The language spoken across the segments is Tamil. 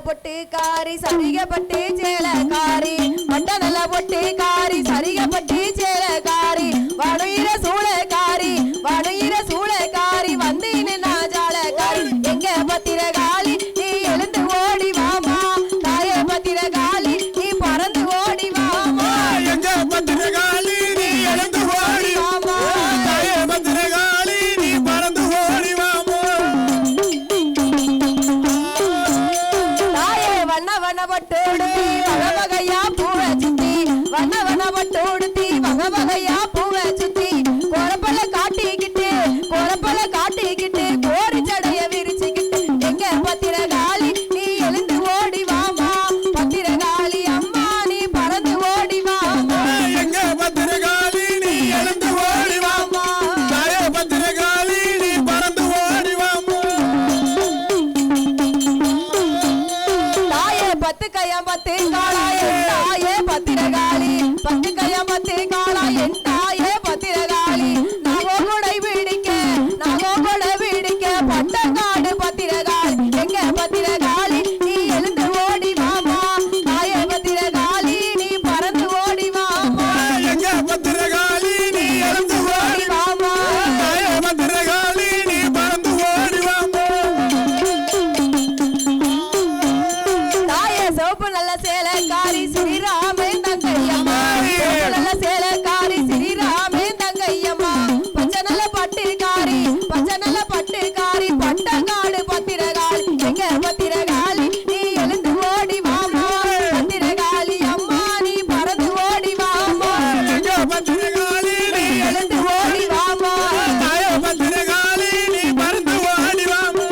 பொட்டுக்காரி சரிகப்பட்டு சேலக்காரி மட்ட நல்ல பொட்டுக்காரி சரிகப்பட்டு சேலக்காரி வடுயிர சூளக்காரி வடுயிர சூளக்காரி வந்து நின்னா ஜாலக்காரி எங்க பத்திரகாளி நீ எழுந்து ஓடி வாமா தாயே பத்திரகாளி நீ பறந்து ஓடி வாமா எங்க பத்திரகாளி நீ எழுந்து ஓடி வாமா தாயே பத்திரகாளி நீ பறந்து ஓடி வாமா தாயே வண்ண வண்ண பட்டோடு வகவகையா பூவை சுத்தி வண்ண வண்ண பட்டோடு தீ வகவகையா பூவை சுத்தி கோரப்பல காட்டிக்கிட்டு கோரி சடைய விரிச்சுக்கிட்டு எங்க பத்திரகாளி நீ எழுந்து ஓடி வாமா பத்திரகாளி அம்மா நீ பறந்து ஓடி வாமா எங்க பத்திரகாளி நீ எழுந்து ஓடி வாமா தாயே பத்திரகாளி நீ பறந்து ஓடி வாமா தாயே பத்து கையம் பத்து காளா என் தாயே பத்திரகாளி பத்து கையம் பத்து காளா என் தாயே பத்திரகாளி நாகோ கொடை பிடிக்க பட்டங்காடு பத்திரகாளி எங்க பத்திரகாளி நீ எழுந்து ஓடி வாமா தாயே பத்திரகாளி நீ பறந்து ஓடி வாமா எங்க பத்திரகாளி நீ எழுந்து ஓடி வாமா தாயே பத்திரகாளி நீ பறந்து ஓடி வாமா தாயே சோப்பு நல்ல சேலக்காரி ஸ்ரீராமே தங்கையம்மா சோப்பு நல்ல சேலக்காரி ஸ்ரீராமே தங்கையம்மா பச்சை நல்ல பட்டுக்காரி பட்டங்காடு பத்திரகாளி எங்க பத்திரகாளி நீ எழுந்து ஓடி வாமா பத்திரகாளி அம்மா நீ பறந்து ஓடி வாமா எங்க பத்திரகாளி நீ எழுந்து ஓடி வாமா தாயே பத்திரகாளி நீ பறந்து ஓடி வாமா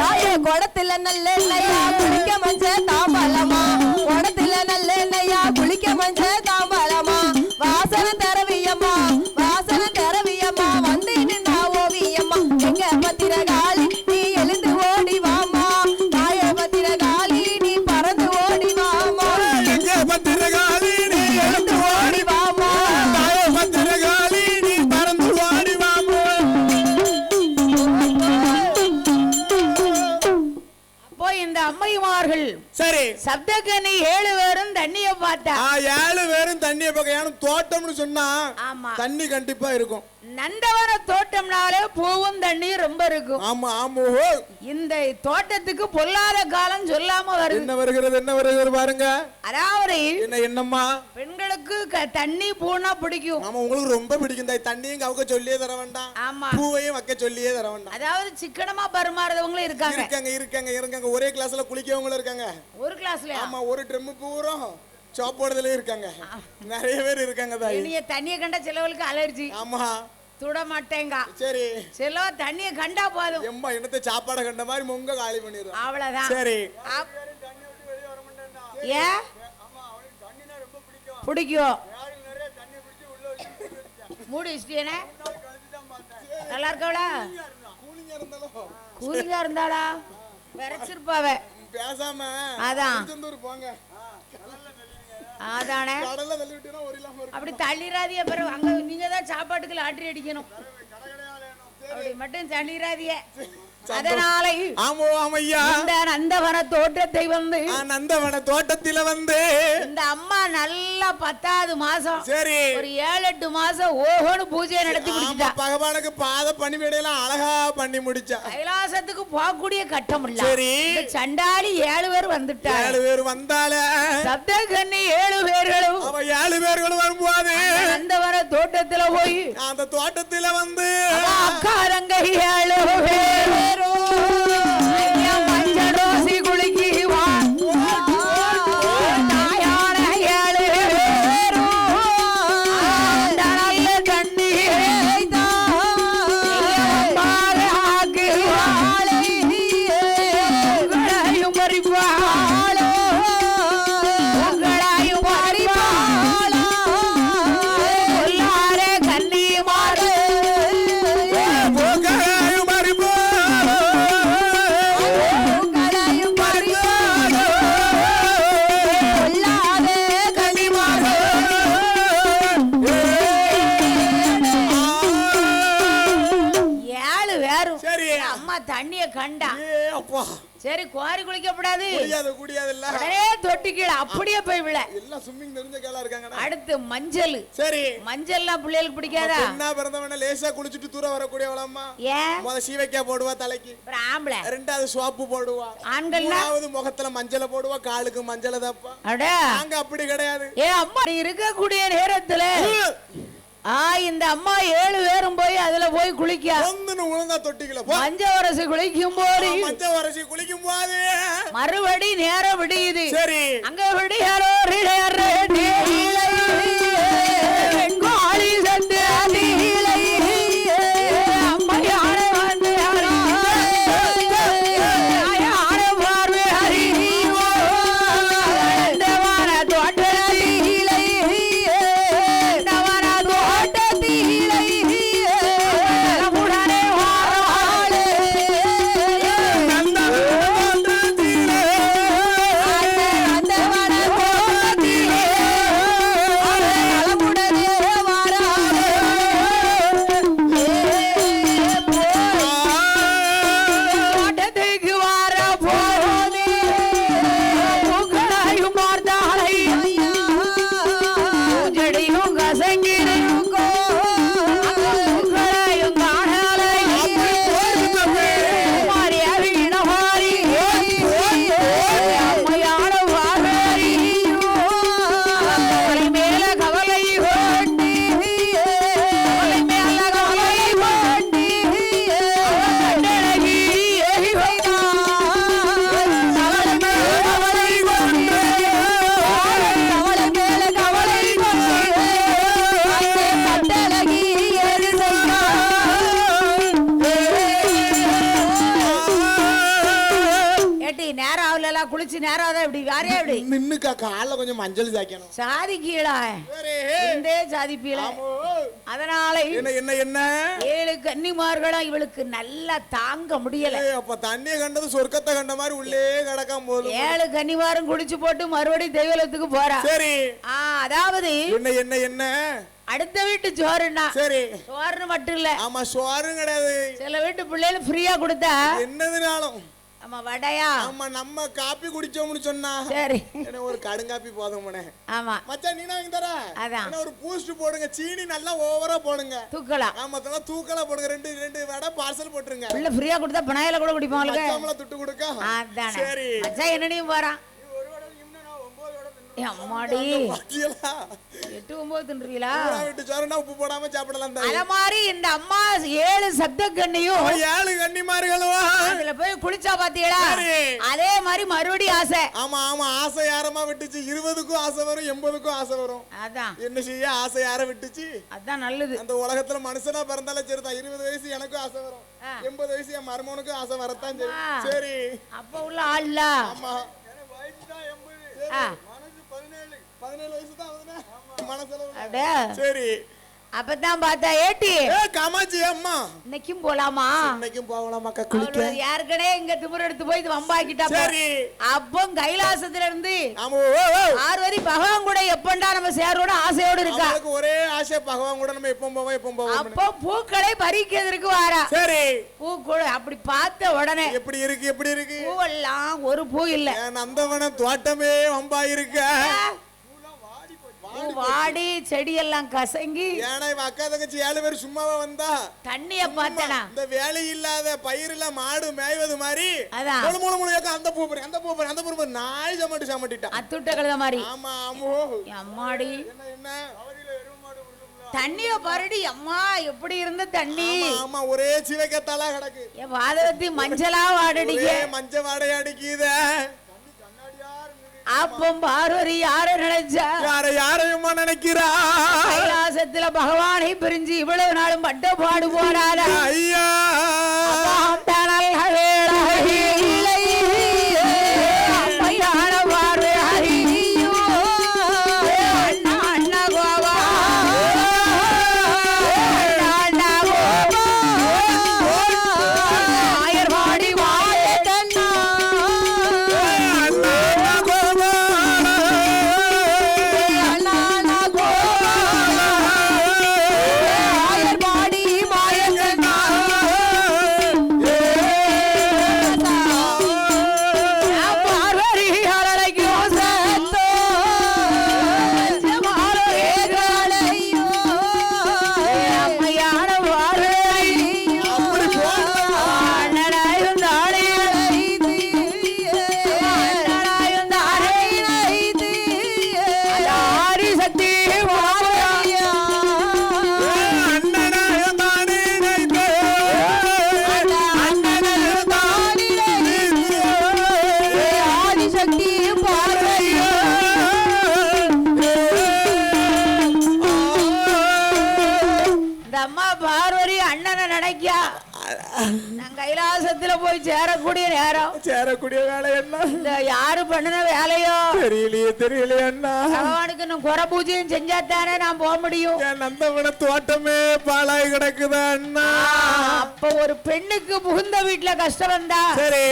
தாயே குடத்துல நல்லெண்ணெயா குளிக்க மஞ்ச தாம்பலமா குடத்துல நல்லெண்ணெயா குளிக்க மஞ்ச தாம்பலமா வாசன தரவியம்மா வந்து நின்னா ஓவியம்மா எங்க பத்திரகாளி நீ எழுந்து ஓடி வாமா தாயே பத்திரகாளி நீ பறந்து ஓடி வாமா எங்க பத்திரகாளி நீ எழுந்து ஓடி வாமா தாயே பத்திரகாளி நீ பறந்து ஓடி வாமா அப்போ இந்த அம்மைமார்கள் சரி சப்தக்கனி 7 பேரும் தண்ணிய பார்த்தா 7 பேரும் தண்ணிய பக்கம் தோட்டம்னு சொன்னா ஆமா தண்ணி கண்டிப்பா இருக்கும் நந்தவன தோட்டம்னாலே பூவும் தண்ணி ரொம்ப இருக்கும் ஆமா ஆமா இந்த தோட்டத்துக்கு பொல்லாத காலம் சொல்லாம வருது என்ன வருகிறது பாருங்க அதாவது என்னம்மா பெண்களுக்கு தண்ணி பூனா பிடிக்கும் ஆமா உங்களுக்கு ரொம்ப பிடிக்கும் தண்ணியும் கவுக்க சொல்லியே தர வேண்டாம் ஆமா பூவையும் வைக்க சொல்லியே தர வேண்டாம் அதாவது சிக்கனமா பரிமாறதவங்களும் இருக்காங்க ஒரே கிளாஸ்ல குளிக்கவங்களும் இருக்காங்க ஒரு கிளாஸ்ல ஆமா ஒரு ட்ரம் பூரா சாப்பாடுதலே இருக்காங்க நிறைய பேர் இருக்காங்க நீங்க தண்ணியை கண்ட சிலவளுக்கு அலர்ஜி ஆமா சுட மாட்டேங்க சரி சில தண்ணியை கண்டா போதும் எம்மா என்னத்தை சாப்பாடை கண்ட மாதிரி மொங்க காலி பண்ணிடுறோம் அவ்வளவுதான் சரி ஏன் பிடிக்கும் மூடி வச்சிட்டேனே நல்லா இருக்கவளா கூலிங்கா இருந்தாளா விரைச்சிருப்பாவ பேசாம அதான் போங்க அதானே அப்படி தள்ளிராதிய பிறகு அங்க நீங்க தான் சாப்பாட்டுக்கு லாட்டரி அடிக்கணும் அப்படி மட்டும் தள்ளிராதிய அதனால நந்தவன தோட்டத்தை வந்து நந்தவன தோட்டத்தில வந்து இந்த அம்மா நல்லா 10வது மாசம் சரி ஒரு 7-8 மாசம் ஓஹோன்னு பூஜையை நடத்தி முடிச்சிட்டா பகவானுக்கு பாத பணிவிடையெல்லாம் அழகா பண்ணி முடிச்சா கைலாசத்துக்கு போகக்கூடிய கட்டம் இல்ல சரி சண்டாளி 7 பேர் வந்துட்டா 7 பேர் வந்தால சப்தகன்னி 7 பேர்களும் அவ 7 பேர்களும் வரும்போது நந்தவன தோட்டத்துல போய் அந்த தோட்டத்தில வந்து அக்காரங்க 7 பேர் மஞ்சரோசி குளிக்கி வா தாயான 7 பேரும் கண்ணீர் ஆக்கு உங்களையும் பறிப்பாளோ உங்களையும் பறிப்பாளோ எல்லாரே கண்ணி மாறு உங்களையும் பறிப்பாளோ தண்ணிய கண்டா அப்பா சரி குவாரி குளிக்கப்படாது குடியாது இல்ல உடனே தொட்டி கீழே அப்படியே போய் விழ எல்லாம் ஸ்விம்மிங் தெரிஞ்ச கேளா இருக்காங்க அடுத்து மஞ்சள் சரி மஞ்சள்லாம் பிள்ளைகளுக்கு பிடிக்காதா என்ன பிறந்தவன லேசா குளிச்சுட்டு தூர வரக்கூடியவளம்மா ஏன் முத சீவைக்கா போடுவா தலைக்கு ஆம்பளை ரெண்டாவது சோப்பு போடுவா ஆண்கள்னா முகத்துல மஞ்சளை போடுவா காலுக்கு மஞ்சளை தப்பா அட நாங்க அப்படி கிடையாது ஏ அம்மா இருக்கக்கூடிய நேரத்துல இந்த அம்மா 7 பேரும் போய் அதுல போய் குளிக்க ஒழுங்கா தொட்டிக்கல மஞ்ச வரசி குளிக்கும் போது மறுபடி நேரம் விடியுது சரி அங்க விடியாரோ குளிச்சு நேரம் இப்படி வேறையா இப்படி நின்னுக்கா கால்ல கொஞ்சம் மஞ்சள் சாக்கணும் சாதி கீழா இருந்தே சாதி பீழ அதனால என்ன என்ன என்ன 7 கன்னிமார்களும் இவளுக்கு நல்லா தாங்க முடியல அப்ப தண்ணியை கண்டது சொர்க்கத்தை கண்ட மாதிரி உள்ளே கிடக்காம போது 7 கன்னிமாரும் குடிச்சு போட்டு மறுபடியும் தெய்வலத்துக்கு போறா சரி அதாவது என்ன என்ன என்ன அடுத்த வீட்டு சோறுனா சரி சோறுன்னு மட்டும் இல்ல ஆமா சோறும் கிடையாது சில வீட்டு பிள்ளைகளும் ஃப்ரீயா கொடுத்தா என்னதுனாலும் ஆமா வடையா ஆமா நம்ம காப்பி குடிச்சோம்னு சொன்னா சரி என்ன ஒரு கடுங்காப்பி போதும் மனே ஆமா மச்சான் நீனா வாங்கி தர அதான் என்ன ஒரு பூஸ்ட் போடுங்க சீனி நல்லா ஓவரா போடுங்க தூக்கலா ஆமா தல தூக்கலா போடுங்க ரெண்டு வடை பார்சல் போட்டுருங்க உள்ள ஃப்ரீயா கொடுத்தா பனாயில கூட குடிப்பாங்க மச்சாமல துட்டு கொடுக்க அதானே சரி மச்சான் என்னனையும் போறான் அம்மாடி 8 9 தின்றீங்களா வீட்டு சோறுனா உப்பு போடாம சாப்பிடலாம் அத மாதிரி இந்த அம்மா 7 சப்த கண்ணியும் 7 கன்னிமார்களும் அதுல போய் குளிச்சா பாத்தீங்களா அதே மாதிரி மறுபடியும் ஆசை ஆமா ஆமா ஆசை யாரமா விட்டுச்சு 20க்கும் ஆசை வரும் 80க்கும் ஆசை வரும் அதான் என்ன செய்ய ஆசை யார விட்டுச்சு அதான் நல்லது அந்த உலகத்துல மனுஷனா பிறந்தாலும் சரிதான் 20 வயசு எனக்கும் ஆசை வரும் 80 வயசு என் மருமனுக்கும் ஆசை வரத்தான் சரி அப்ப உள்ள ஆள்ல ஆமா மனசு 17 வயசு தான் மனசுல சரி அப்பதான் பார்த்தா ஏட்டி காமாட்சி அம்மா இன்னைக்கும் போலாமா இன்னைக்கும் போகலாமாக்கா குளிக்க யாருக்கனே இங்க திமிர் எடுத்து போய் வம்பாக்கிட்டா சரி அப்போ கைலாசத்துல இருந்து ஆமா 6 வரி பகவான் கூட எப்பண்டா நம்ம சேரோட ஆசையோட இருக்கா நமக்கு ஒரே ஆசை பகவான் கூட நம்ம எப்பவும் போவோம் அப்போ பூக்களை பறிக்கிறதுக்கு வாரா சரி பூ கூட அப்படி பார்த்த உடனே எப்படி இருக்கு பூவெல்லாம் ஒரு பூ இல்ல நந்தவன தோட்டமே வம்பா இருக்க வாடி செடி எல்லாம் கசங்கி ஏன்னா இவ அக்கா தங்கச்சி 7 பேர் சும்மாவா வந்தா தண்ணிய பார்த்தனா இந்த வேலை இல்லாத பயிரில மாடு மேய்வது மாதிரி அதான் அந்த பூ நாய் சமட்டிட்டா அத்துட்ட கழுத மாதிரி ஆமா ஆமோ அம்மாடி என்ன தண்ணிய பாருடி அம்மா எப்படி இருந்த தண்ணி ஆமா ஒரே சிவக்கத்தாலா கிடக்கு என் வாதவத்தி மஞ்சளா வாடடிக்க மஞ்ச வாடை அடிக்குத அப்பம் பார்வதி யார நினைச்சா யாரையுமா நினைக்கிறா கைலாசத்துல பகவானை பிரிஞ்சு இவ்வளவு நாளும் பட்ட பாடு போறாரா ஐயா நினைக்கா நான் கைலாசத்துல போய் சேரக்கூடிய நேரம். சேரக்கூடிய வேலை என்ன? இந்த யாரு பண்ணின வேலையோ தெரியலையே அண்ணா. பகவானுக்கு நான் குறை பூஜையும் செஞ்சாத்தானே நான் போக முடியும். என் நந்தவன தோட்டமே பாலாய் கிடக்குதா அண்ணா. அப்ப ஒரு பெண்ணுக்கு புகுந்த வீட்டுல கஷ்டம் வந்தா சரி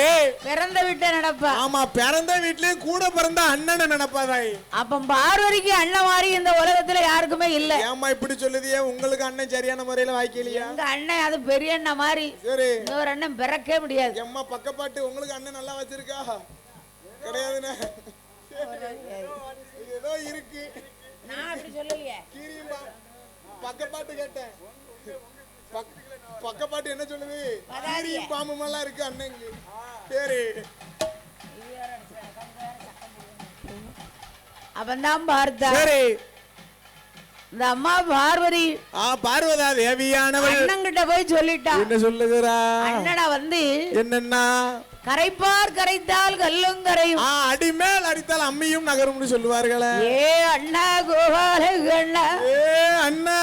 பிறந்த வீட்டை நடப்பா. ஆமா, பிறந்த வீட்லயும் கூட பிறந்த அண்ணனை நினைப்பாதாய். அப்ப பார்வதிக்கு அண்ணன் மாதிரி இந்த உலகத்துல யாருக்குமே இல்ல. ஏமா இப்படி சொல்லுதியே? உங்களுக்கு அண்ணன் சரியான முறையில வாய்க்கலையா? எங்க அண்ணன் அது பெரிய அண்ணன் மாதிரி. சரி, இன்னொரு அண்ணன் பிறக்கவே முடியாது. எம்மா பக்கப்பாட்டு உங்களுக்கு அண்ணன் நல்லா வச்சிருக்கா? கிடையாதுண்ணே, ஏதோ இருக்கு. நான் அப்படி சொல்லலையே. கீரியும்பா பக்கப்பாட்டு கேட்டேன். பக்கப்பாட்டு என்ன சொல்லுது? கீரியும் பாம்பும் எல்லாம் இருக்கு அண்ணனுக்கு. சரி, அவன்தான் பார்த்தா. சரி, இந்த அம்மா பார்வதி பார்வதா தேவியானவள் அண்ணங்கிட்ட போய் சொல்லிட்டா. என்ன சொல்லுகிறா? அண்ணனா வந்து என்னன்னா, கரைப்பார் கரைத்தால் கல்லும் கரையும், அடிமேல் அடித்தால் அம்மியும் நகரும்னு சொல்லுவார்களே. ஏ அண்ணா கோபால கண்ணா, ஏ அண்ணா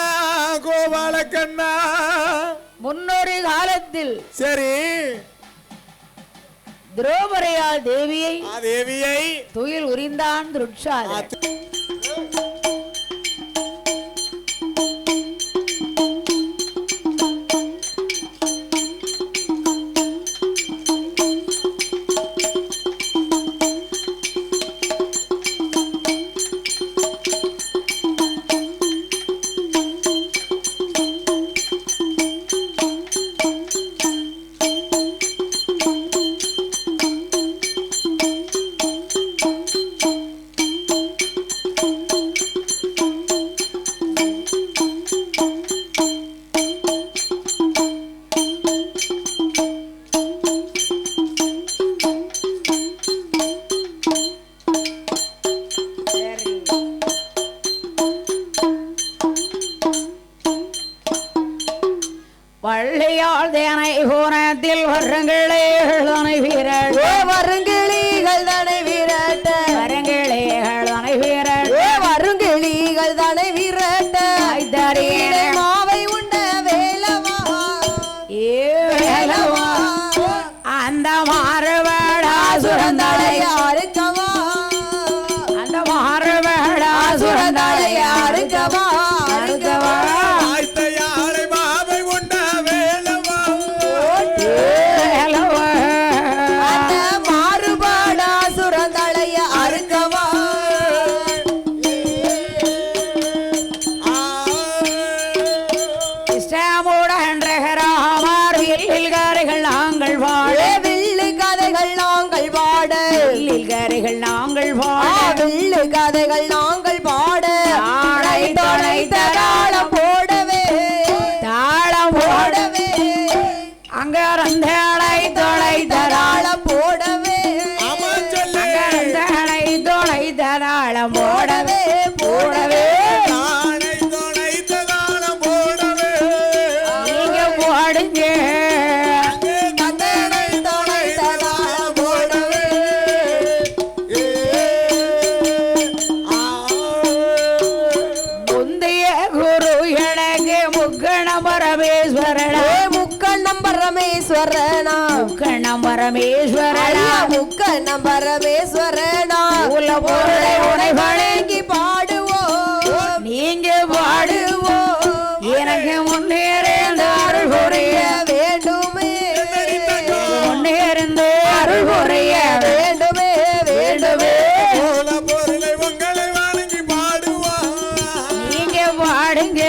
கோபால கண்ணா, முன்னொரு காலத்தில் சரி திரௌபதியால் தேவியை தேவியை துயில் உரிந்தான் துர்ஷால. வள்ளியால் தேனை கோணத்தில் வருங்கிளிகள் தனை வீரட், வருங்கிளிகள் தனை வீரட்ட, வருங்கிளிகள் தனை வீரட், வருங்கிளிகள் தனை வீரட்ட, மாவை உண்ட வேலவா, ஏ வேலவா, அந்த மாறுபடா சுரந்தலை யாருக்கவா, அந்த மாறுபடா சுரந்தலை யாருக்கவா, யாருக்கவா, நாங்கள் வாழ வில்லு கதைகள் நாங்கள் பாட, கரைகள் நாங்கள் வாழ வில்லு கதைகள் நாங்கள் பாட, ஆடை தொலை தாளம் போடவே, தாளம் போடவே, அங்க ரந்தாளை தொலை தாளம் போடவே, அங்கரந்தாளை தொலை தாளம் போடவே, போடவே நீங்க போடுங்க. பரமேஸ்வரனா, முக்கண்ணம் பரமேஸ்வரனா, முக்கண்ணம் பரமேஸ்வரனா, முக்கண்ணம் பரமேஸ்வரனா, உல பொருளை உனை வணங்கி பாடுவோம், நீங்க பாடுவோம், எனக்கு முன்னேறிந்து அருள் புரிய வேண்டுமே, முன்னேறிந்து அருள் புரிய வேண்டுமே, வேண்டுமே, பொருளை உங்களை வணங்கி பாடுவோம், நீங்க பாடுங்க,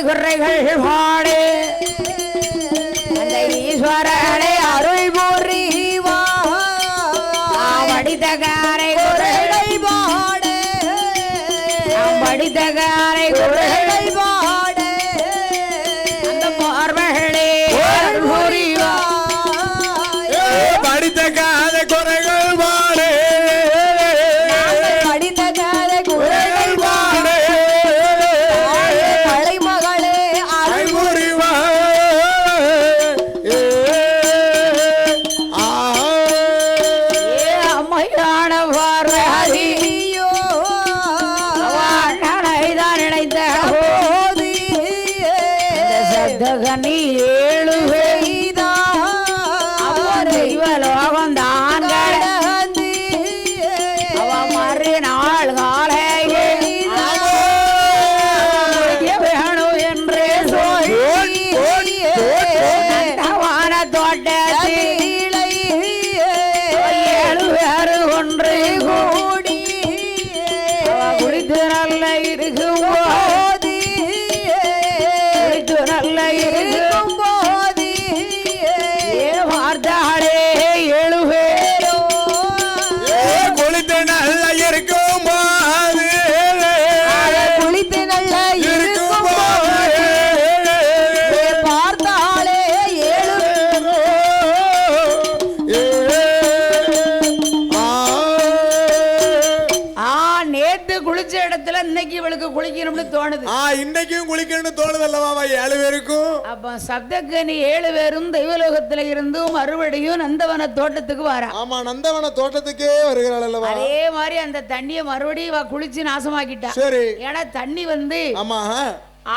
குறைகள் பாடு அந்த ஈஸ்வரனை அருள் புரிவா, படித்தகாரை குறைகள் பாடு, படித்தகாரை குறைகள் பாடு, அந்த பார்வர்களே அருள் புரிவா, படித்தகாரை குறைகள் பாடு, படித்தகாரை குறைகள் பாடு, ஏழு தெய்வலோகம் தான் அவ மறுநாள் காலையே வேணும் என்று வான தோட்டத்தில் 7 பேரு ஒன்று கூடி குடித்து நல்ல இருக்கும் போது நல்ல இருக்கும் போது வார்த்தாடே 7 பேரோ குளித்து நல்ல இருக்கும் போது குளித்து நல்ல இருக்கும் போது பார்த்தாலே 7 நேத்து குளிச்ச இடத்துல இன்னைக்கு இவளுக்கு குளிக்கணும்னு தோணுது. இன்னைக்கும் குளிக்கணும்னு தோணுது அல்லவா 7 பேருக்கும். அப்ப சப்தக்கனி 7 பேரும் தெய்வலோகத்துல இருந்து மறுபடியும் நந்தவன தோட்டத்துக்கு வரா. ஆமா, நந்தவன தோட்டத்துக்கே வருகிறாள் அல்லவா. அதே மாதிரி அந்த தண்ணிய மறுபடியும் குளிச்சு நாசமாக்கிட்டா. சரி. ஏன்னா தண்ணி வந்து ஆமா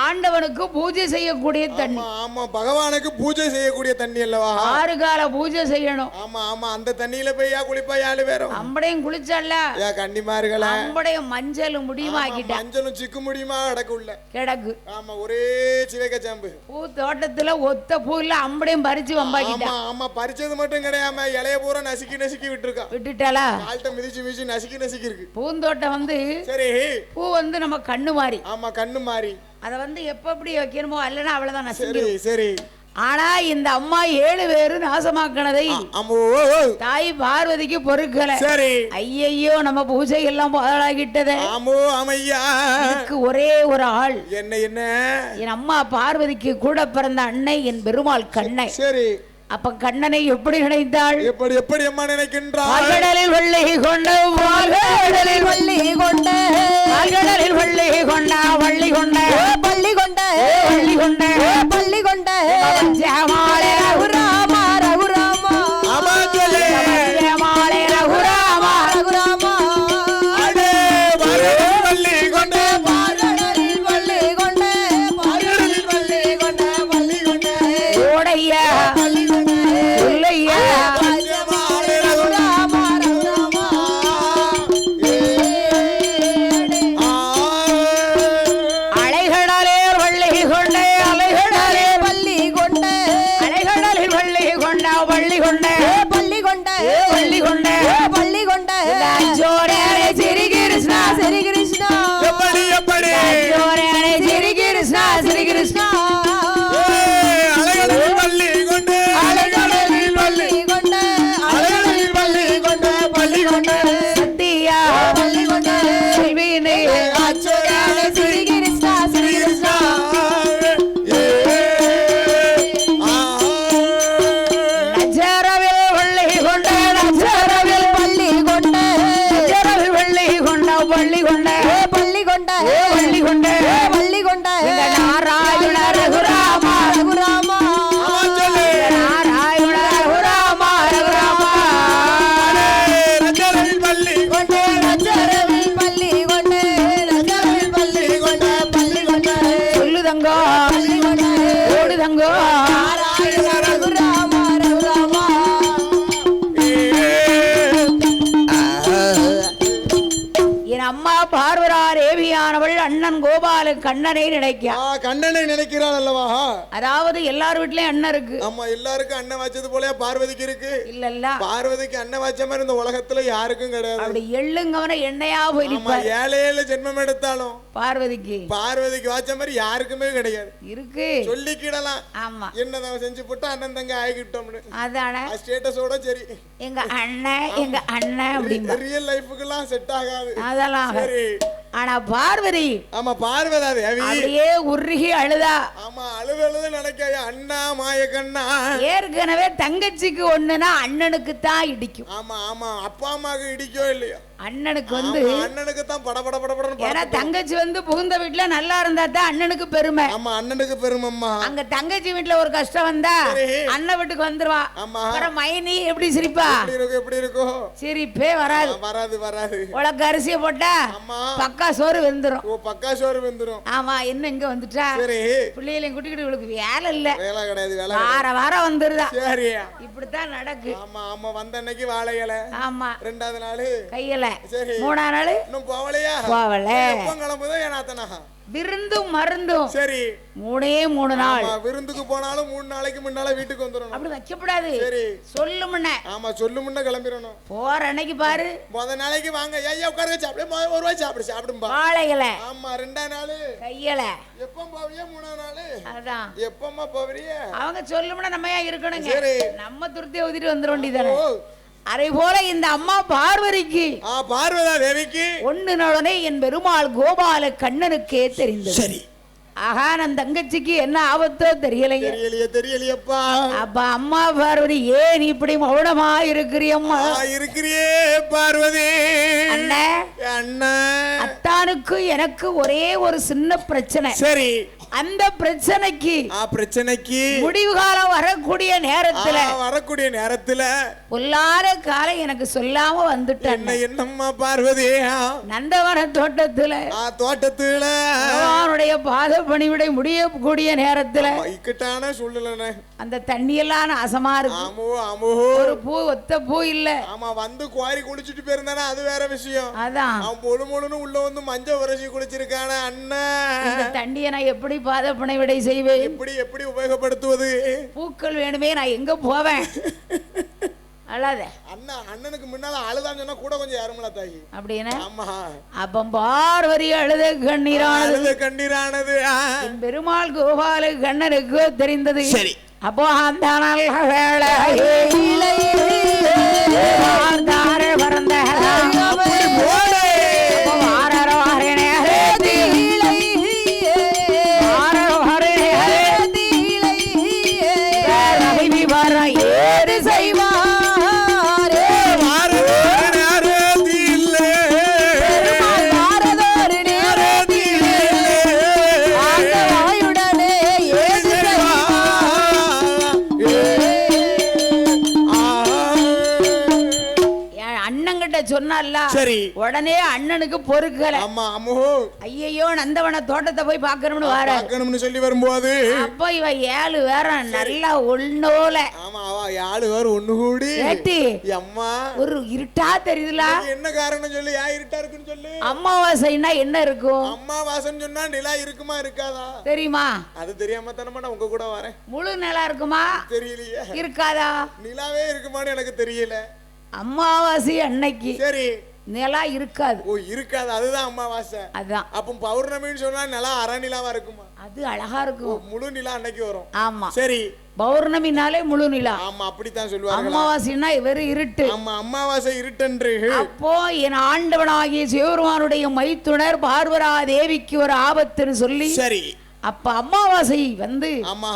ஆண்டவனுக்கு பூஜை செய்யக்கூடிய தண்ணி. ஆமா, பகவானுக்கு பூஜை செய்யக்கூடிய தண்ணி அல்லவா. 6 கால பூஜை செய்யணும். ஆமா ஆமா, அந்த தண்ணியில போய் குளிப்பா 7 பேரும். அம்படையும் குளிச்சால கண்டிப்பா இருக்கல. அம்படையும் மஞ்சள் முடியுமா ஆக்கிட்டா. மஞ்சளும் சிக்கு முடியுமா கிடக்கு. ஆமா, ஒரே சிவக சாம்பு. பூ தோட்டத்துல ஒத்த பூல அம்படையும் பறிச்சு வம்பாக்கிட்டா. ஆமா, பறிச்சது மட்டும் கிடையாம இலைய பூரா நசுக்கி விட்டுட்டாளா. கால்ட்ட மிதிச்சு நசுக்கி இருக்கு. பூந்தோட்டம் வந்து சரி, பூ வந்து நம்ம கண்ணு மாறி. ஆமா, கண்ணு மாறி அத வந்து எப்படி வைக்கணுமோ அல்லனா அவ்வளவுதான் நசுக்கி. சரி. ஆனா இந்த அம்மா 7 பேரு நாசமாக்கினதை தாய் பார்வதிக்கு பொறுக்கல. சரி. ஐயையோ, நம்ம பூஜை எல்லாம் பாழாகிட்டதே. ஒரே ஒரு ஆள் என்ன என் அம்மா பார்வதிக்கு கூட பிறந்த அன்னை என் பெருமாள் கண்ணை. சரி. அப்ப கண்ணனை எப்படி நினைத்தாள்? எப்படி அம்மா நினைக்கின்றாள்? கடலில் வெள்ளை கொண்ட கடலில் வள்ளி கொண்ட கடலில் வெள்ளை கொண்ட வள்ளி கொண்ட பள்ளி கொண்ட வள்ளி கொண்ட பள்ளி கொண்ட ஜமாலே ரகுராமா ரகுராமா ஆமா சொல்லு ஜமாலே ரகுராமா ரகுராமா அடே வள்ளி கொண்ட கடலில் வள்ளி கொண்ட கடலில் வள்ளி கொண்ட வள்ளி கொண்ட ஓடையா அண்ணன் கோபால கண்ணனை நினைக்கிறாள் அல்லவா. அதாவது எல்லார் வீட்லயும் அண்ணன் இருக்கு. ஆமா, எல்லாருக்கும் அண்ணன் வச்சது போல பார்வதிக்கு இருக்கு. இல்ல பார்வதிக்கு அண்ணன் வச்ச மாதிரி இந்த உலகத்துல யாருக்கும் கிடையாது. அப்படி எள்ளுங்கவன எண்ணெயா போய் நிப்பார். 7 ஜென்மம் எடுத்தாலும் பார்வதிக்கு வச்ச மாதிரி யாருக்குமே கிடையாது. இருக்கு, சொல்லிக்கிடலாம். ஆமா, என்னதான் செஞ்சு போட்டு அண்ணன் தங்க ஆகிட்டோம்னு. அதானே ஸ்டேட்டஸோட சரி, எங்க அண்ணன் அப்படிங்க ரியல் லைஃப்க்குலாம் செட் ஆகாது அதெல்லாம். ஆனா பார்வதி, ஆமா பார்வதி அப்படியே உருகி அழுதா. ஆமா, அழுது நினைக்காய அண்ணா மாயக்கண்ணா. ஏற்கனவே தங்கச்சிக்கு ஒண்ணுனா அண்ணனுக்கு தான் இடிக்கும். ஆமா ஆமா, அப்பா அம்மாக்கு இடிக்கோ இல்லையோ. அண்ணனுக்கு வந்து அண்ணனுக்கு தான் படபட படபடன்னு ஏன்னா தங்கச்சி வந்து புகுந்த வீட்டுல நல்லா இருந்தா தான் அண்ணனுக்கு பெருமை. ஆமா அண்ணனுக்கு பெருமைம்மா. அங்க தங்கச்சி வீட்டுல ஒரு கஷ்டம் வந்தா அண்ணன் வீட்டுக்கு வந்துருவா. அப்புறம் மைனி எப்படி சிரிப்பா? எப்படி இருக்கும்? சிரிப்பே வராது. வராது வராது. உலக அரிசியை போட்டா பக்கா சோறு வெந்துரும். ஓ பக்கா சோறு வெந்துரும். ஆமா என்ன இங்க வந்துட்டா சரி பிள்ளைகளையும் கூட்டிக்கிட்டு இவளுக்கு வேலை இல்ல. வேலை கிடையாது. வேலை வாரம் வந்துருதா. சரி இப்படித்தான் நடக்கு. ஆமா ஆமா வந்த அன்னைக்கு வாழை இலை. ஆமா ரெண்டாவது நாள் கையில. சரி மூணாவது நாள் இன்னும் போவலையா? போவல. எப்போ கிளம்புதோ ஏனாத்தனா விருந்தும் மருந்தும். சரி 3 நாள். விருந்துக்கு போனாலும் 3 நாளைக்கு முன்னால வீட்டுக்கு வந்துடணும். அப்படி வைக்கப்படாது. சரி சொல்லு முன்ன. ஆமா சொல்லு முன்ன கிளம்பிடணும். போற அன்னைக்கு பாரு முத நாளைக்கு வாங்க ஐயா உட்கார வச்சு அப்படியே ஒரு வாய் சாப்பிடும்பா. வாழையில. ஆமா ரெண்டாவது நாள் கையில. எப்போ போவியா? மூணாவது நாள். அதான் எப்பமா போவறிய? அவங்க சொல்லு முன்ன நம்ம ஏன் இருக்கணுங்க? நம்ம துருத்தி ஊதிட்டு வந்துட வேண்டியதானே. அதை போல இந்த அம்மா பார்வதிக்கு பார்வதா தேவிக்கு ஒன்னு உடனே என் பெருமாள் கோபால கண்ணனுக்கே தெரிந்தது. சரி ஆஹா நன் தங்கச்சிக்கு என்ன ஆபத்தோ தெரியலையப்பா. அப்ப அம்மா பார்வதி ஏன் இப்படி மௌனமா இருக்கிறியம்மா? இருக்கிறியே பார்வதி. அண்ணா அத்தானுக்கு எனக்கு ஒரே ஒரு சின்ன பிரச்சனை. சரி அந்த பிரச்சனைக்கு முடிவு காலம் வரக்கூடிய நேரத்துல பொல்லாத காலம் எனக்கு சொல்லாம வந்துட்டேன். என்னம்மா பார்வதி? நந்தவன தோட்டத்துல அவனுடைய பாத பணிவிடை முடியக்கூடிய நேரத்துல இக்கட்டான சூழ்நிலை. அந்த தண்ணியெல்லாம் நாசமா இருக்கு. ஒரு பூ ஒத்த பூ இல்ல. ஆமா வந்து குவாரி குளிச்சுட்டு போயிருந்தானே அது வேற விஷயம். அதான் அவன் பொழு முழுன்னு உள்ள வந்து மஞ்சள் உரைச்சி குளிச்சிருக்கான அண்ணா. இந்த தண்ணியை நான் எப்படி பாத பணிவிடை செய்வேன்? எப்படி உபயோகப்படுத்துவது? பூக்கள் வேணுமே நான் எங்க போவேன்? அழாத அண்ணா அண்ணனுக்கு முன்னால அழுதான்னு சொன்னா கூட கொஞ்சம் யாருமலா தாயி அப்படினா. ஆமா அப்ப பார்வதி அழுத கண்ணீரானது பெருமாள் கோபால கண்ணனுக்கு தெரிந்தது. சரி அப்போ அந்த நல்ல வேளையிலே பறந்த சரி உடனே அண்ணனுக்கு பொறுக்கல. ஆமா அம்மோ ஐயோ நந்தவன தோட்டத்தை போய் பார்க்கணும்னு சொல்லி வரும்போது அப்ப இவ 7 வேற நல்லா ஒண்ணோல. ஆமா அவ 7 வேற ஒண்ணு கூடி ஏட்டி அம்மா ஒரு இருட்டா தெரியுதுல. என்ன காரணம் சொல்லி யா இருட்டா இருக்குன்னு சொல்லு. அமாவாசைனா என்ன இருக்கும்? அமாவாசைன்னு சொன்னா நிலா இருக்குமா இருக்காதா தெரியுமா? அது தெரியாம தானே உங்க கூட வரேன். முழு நிலா இருக்குமா? தெரியலையே. இருக்காதா? நிலாவே இருக்குமான்னு எனக்கு தெரியல. அமாவாசை அன்னைக்கு சரி நிலா இருக்காது. ஓ இருக்காது. அதுதான் அமாவாசை. அதான் அப்ப பௌர்ணமின்னு சொன்னா நிலா அரை நிலாவா இருக்குமா? அது அழகா இருக்கும். முழு நிலா அன்னைக்கு வரும். ஆமா சரி பௌர்ணமினாலே முழு நிலா. ஆமா அப்படித்தான் சொல்லுவாங்க. அமாவாசைனா வெறும் இருட்டு. ஆமா அமாவாசை இருட்டன்று. அப்போ என் ஆண்டவனாகிய சிவபெருமானுடைய மைத்துனர் பார்வரா தேவிக்கு ஒரு ஆபத்துன்னு சொல்லி சரி அப்ப அமாவாசை வந்து ஆமா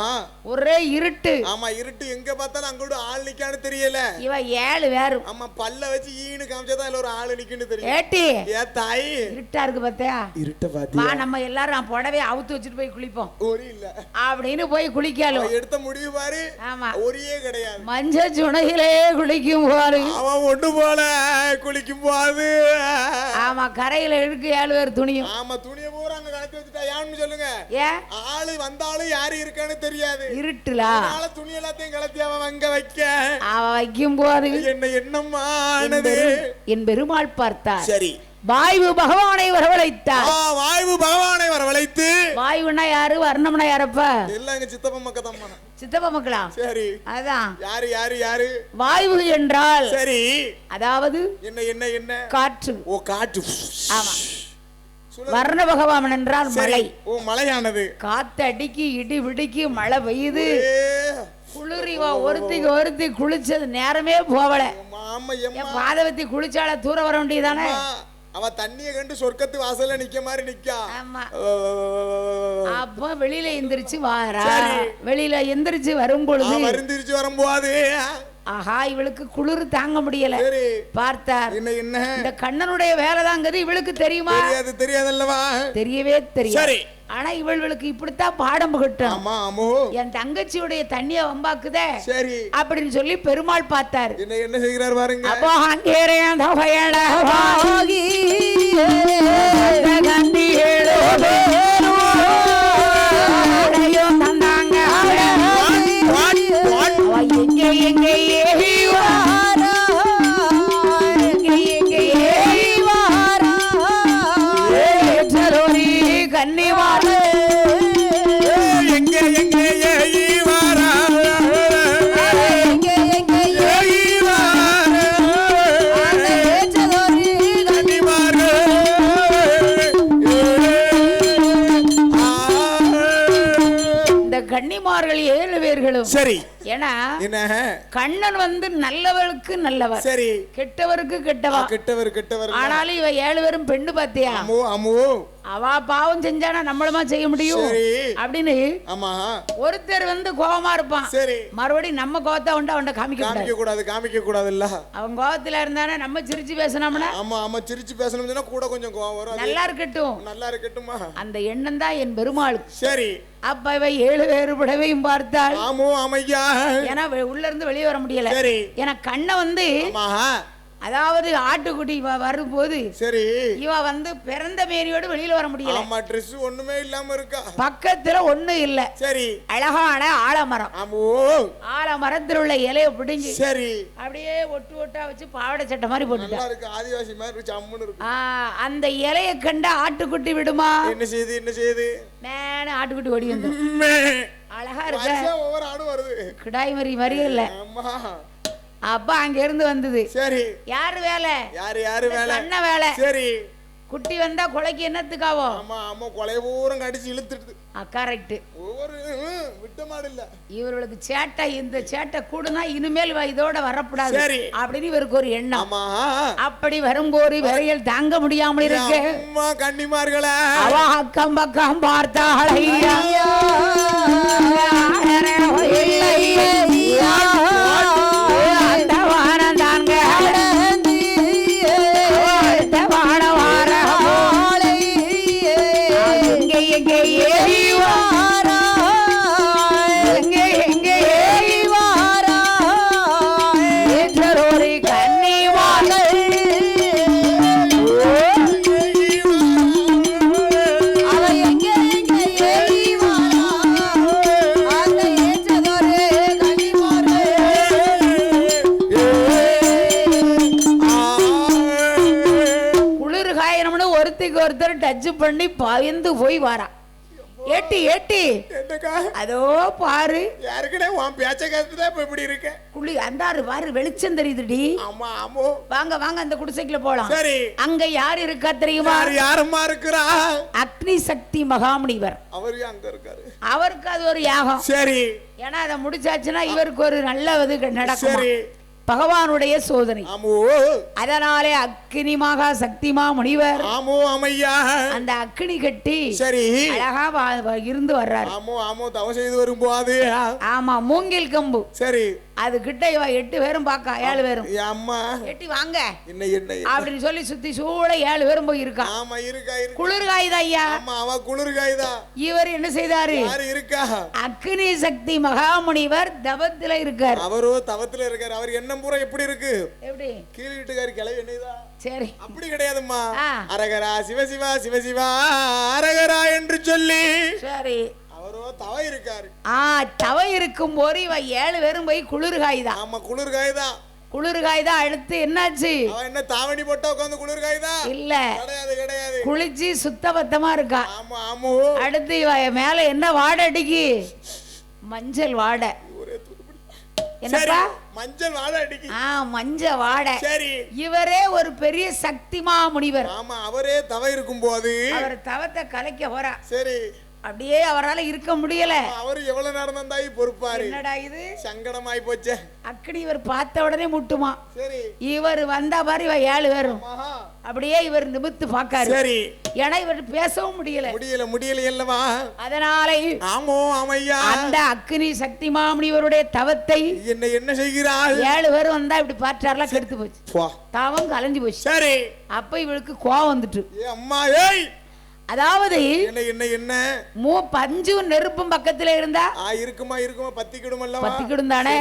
ஒரே இருட்டு. ஆமா இருட்டு எங்க பார்த்தாலும் அங்கோட ஆள் நிக்கான்னு தெரியல. இவ 7 வேறு. ஆமா பல்ல வச்சு ஈனு காமிச்சதா இல்ல ஒரு ஆள் நிக்குன்னு தெரியும். ஏட்டி ஏ தாய் இருட்டா இருக்கு பாத்தியா? இருட்ட பாத்தியா? வா நம்ம எல்லாரும் புடவை அவுத்து வச்சிட்டு போய் குளிப்போம். ஒரே இல்ல அப்படின்னு போய் குளிக்காலும் எடுத்த முடிவு பாரு. ஆமா ஒரே கிடையாது. மஞ்ச சுனையிலே குளிக்கும் போது அவன் ஒண்ணு போல குளிக்கும் போது ஆமா கரையில இருக்கு 7 பேர் துணியும். ஆமா துணியை பூரா அங்க கலத்தி வச்சுட்டா யாருன்னு சொல்லுங்க. ஏ ஆளு வந்தாலும் யாரு இருக்கான்னு தெரியாது. இருட்டுல துணி எல்லாத்தையும் கலத்தி அவன் அங்க வைக்கும் போது என்னம்மா என் பெருமாள் பார்த்தார். சரி வாயு பகவானை வரவழைத்தார். வாயு பகவானை வரவழைத்து வாயுனா யாரு வர்ணம்னா யாரப்பா? எல்லாம் எங்க சித்தப்பா மக்கள். சித்தப்பா மக்களா? சரி அதான் யாரு வாயு என்றால் சரி அதாவது என்ன காற்று. ஓ காற்று. ஆமா வர்ண பகவான் என்றால் மழை. ஓ மழையானது. காத்து அடிக்கி இடி விடிக்கி மழை பெய்யுது. குளிரிவா ஒருத்தி குளிச்சது நேரமே போவல. பாதவத்தி குளிச்சால தூர வர வேண்டியதானே. அவ தண்ணிய கண்டு சொர்க்கத்து வாசல்ல நிக்க மாதிரி நிக்கா. ஆமா அப்ப வெளியில எந்திரிச்சு வாரா. வெளியில எந்திரிச்சு வரும்பொழுது ஆஹா இவளுக்கு குளிர் தாங்க முடியல. சரி பார்த்தார். என்ன இந்த கண்ணனுடைய வேலைதாங்கிறது இவளுக்கு தெரியுமா? தெரியாதல்லவா? தெரியவே தெரியும். சரி ஆனா இவளுக்கு இப்படித்தான் பாடம் புகட்டும். ஆமா ஆமோ என் தங்கச்சியுடைய தண்ணிய வம்பாக்குதே சரி அப்படின்னு சொல்லி பெருமாள் பார்த்தாரு. என்ன செய்கிறார் பாருங்க. அப்போ அங்கேரே அந்த பயணவாகி தந்தாங்க எங்கே எங்கே கன்னிவார எங்கே எங்கே வாரா கன்னிமார்கள் 7 பேர்களும் சரி. ஏன்னா என்ன கண்ணன் வந்து நல்லவருக்கு நல்லவர், சரி கெட்டவருக்கு கெட்டவர். ஆனாலும் இவ 7 பேரும் பெண்ணு பாத்தியா? அம்மோ அம்மோ அவ பாவம் செஞ்சானா நம்மளுமா செய்ய முடியும் அப்படின்னு ஆமா ஒருத்தர் வந்து கோபமா இருப்பான். சரி மறுபடியும் நம்ம கோபத்தை உண்டு அவன்கிட்ட காமிக்க கூடாது இல்ல. அவன் கோபத்துல இருந்தானே நம்ம சிரிச்சு பேசணும்னா ஆமா சிரிச்சு பேசணும்னா கூட கொஞ்சம் கோபம் வரும். நல்லா இருக்கட்டுமா அந்த எண்ணம் தான் என் பெருமாளுக்கு. சரி அப்ப இவ 7 வேறுபடவையும் பார்த்தாள். ஆமோ அமையா ஏன்னா உள்ள இருந்து வெளியே வர முடியல. சரி ஏன்னா கண்ணை வந்து அதாவது ஆட்டுக்குட்டி வரும்போது சரி இவ வந்து பிறந்த மேரியோடு வெளியில வர முடியல. ஆமா Dress ஒண்ணுமே இல்லாம இருக்கா. பக்கத்துல ஒண்ணு இல்ல. சரி அழகான ஆலமரம். ஆமோ ஆலமரத்துல உள்ள இலைய பிடிங்கி சரி அப்படியே ஒட்டா வச்சு பாவாடை சட்டை மாதிரி போட்டுட்டா. நல்லா இருக்கு, ஆதிவாசி மாதிரி இருக்கு, அம்முன்னு இருக்கு. அந்த இலைய கண்ட ஆட்டுக்குட்டி விடுமா? என்ன செய்யுது மேன ஆட்டுக்குட்டி ஓடி வந்து அழகா இருக்க. ஒவ்வொரு ஆடு வருது, கிடாய் மாதிரி இல்ல. அப்ப அங்க இருந்து வந்தது. சரி யாரு வேலை? யாரு வேலை? அண்ணா வேலை. சரி குட்டி வந்தா கொலைக்கு என்னத்துக்காவோ? ஆமா கொலை பூரம் கடிச்சு இழுத்துடுது. கரெக்ட். ஒவ்வொரு விட்ட மாடு இல்ல. இவர்களுக்கு சேட்டை, இந்த சேட்டை கூடுனா இனிமேல் இதோட வரக்கூடாது அப்படின்னு இவருக்கு ஒரு எண்ணம். அப்படி வரும்போது விரையில் தாங்க முடியாமல் இருக்கு. கன்னிமார்களே அவ அக்கம் பக்கம் பார்த்தாள். ஒருத்தர் டச் பண்ணி பயந்து போய் வாரா. ஏட்டி அதோ பாரு, யாருக்கடா உன் பேச்ச கேட்டுதான் இப்ப இப்படி இருக்க. குளி அந்தாரு பாரு, வெளிச்சம் தெரியுதுடி. ஆமா ஆமா வாங்க அந்த குடிசைக்குள்ள போலாம். சரி அங்க யார் இருக்கா தெரியுமா? யாரம்மா இருக்கிறா? அக்னி சக்தி மகாமுனிவர். அவரு அங்க இருக்காரு. அவருக்கு அது ஒரு யாகம். சரி ஏன்னா அதை முடிச்சாச்சுன்னா இவருக்கு ஒரு நல்ல இது நடக்கும். சரி பகவானுடைய சோதனை. அதனாலே அக்னி மகா சக்திமா முனிவர் அந்த அக்னி கட்டி சரி அழகா இருந்து வர்றாரு. தவம் செய்து வரும்போது ஆமா மூங்கில் கம்பு. சரி அது கிட்ட இவ 8 பேரும் பாக்கா 7 பேரும் அம்மா எட்டி வாங்க அப்படின்னு சொல்லி சுத்தி சூட 7 பேரும் போய் இருக்கா. குளிர்காய்தா ஐயா. குளிர்காய்தா. இவர் என்ன செய்தாரு? அக்னி சக்தி மகாமுனிவர் தவத்துல இருக்காரு. அவரோ தவத்துல இருக்காரு. அவர் எண்ணம் பூரா எப்படி இருக்கு? எப்படி கீழ் வீட்டுக்காரி கிளவி என்னதா? சரி அப்படி கிடையாதும்மா. அரகரா சிவசிவா சிவசிவா அரகரா என்று சொல்லி சரி தவ இருக்காரு. தவ இருக்கும் போது இவ 7 பேரும் போய் குளிர்காய்தா. ஆமா குளிர்காய்தா. குளிர்காய்தா அடுத்து என்னாச்சு? என்ன தாவணி போட்டா உட்கார்ந்து குளிர்காய்தா? இல்ல கிடையாது. குளிச்சு சுத்தபத்தமா இருக்கா. ஆமா ஆமா. அடுத்து இவ மேல என்ன வாடை அடிக்கி? மஞ்சள் வாடை. என்னப்பா? மஞ்சள் வாடை அடிக்கி. மஞ்சள் வாடை. சரி இவரே ஒரு பெரிய சக்திமா முனிவர். ஆமா அவரே தவ இருக்கும் போது அவர் தவத்தை கலைக்க போறா. சரி அப்படியே அவரால் இருக்க முடியல. அவரு எவ்வளவு நேரம் தான் தாய் பொறுப்பாரு. என்னடா இது சங்கடமாய் போச்சே. அக்கடி இவர் பார்த்த உடனே முட்டுமா. சரி இவர் வந்தா பாரு இவ 7 பேரும் அப்படியே இவர் நிமித்து பாக்காரு. சரி ஏன்னா இவர் பேசவும் முடியல அல்லவா. அதனால ஆமோ ஆமையா அந்த அக்னி சக்தி மாமுனிவருடைய தவத்தை என்ன செய்கிறாள். 7 பேர் வந்தா இப்படி பாற்றாரெல்லாம் கெடுத்து போச்சு. தவம் கலைஞ்சு போச்சு. சரி அப்ப இவளுக்கு கோவம் வந்துட்டு அம்மா ஏய் அதாவது என்ன பஞ்சும் நெருப்பும் பக்கத்துல இருந்தா இருக்குமா பத்திக்கிடும் தானே.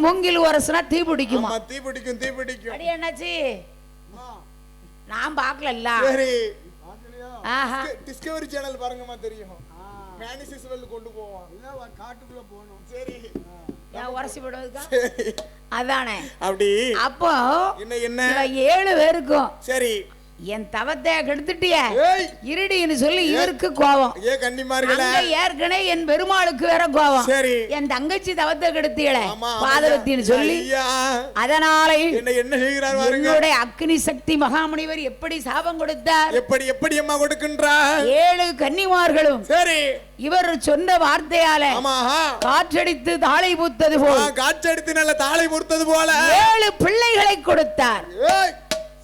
மூங்கில் உரசுனா தீ பிடிக்குமா. தீ பிடிக்கும் அடி என்னாச்சு நான் பாக்கல. டிஸ்கவரி சேனல் பாருங்கம்மா தெரியும். மேனிசிஸ் வெல் கொண்டு போவோம் காட்டுக்குள்ள போகணும். சரி உரசி விடுவதுக்கா அதானே அப்படி. அப்போ என்ன 7 பேருக்கும் சரி என் தவத்தை கெடுத்துட்டிய இருடின்னு சொல்லி இவருக்கு கோபம். ஏற்கனவே என் பெருமாளுக்கு வேற கோபம். என் தங்கச்சி தவத்தை கெடுத்தீங்களே பாதவத்தின்னு சொல்லி அதனால என்ன செய்கிறார். என்னுடைய அக்னி சக்தி மகாமுனிவர் எப்படி சாபம் கொடுத்தார். எப்படி அம்மா கொடுக்கின்றார். 7 கன்னிமார்களும் சரி இவர் சொன்ன வார்த்தையால காற்றடித்து தாளை பூத்தது போல காற்றடித்து நல்ல தாளை பூத்தது போல 7 பிள்ளைகளை கொடுத்தார்.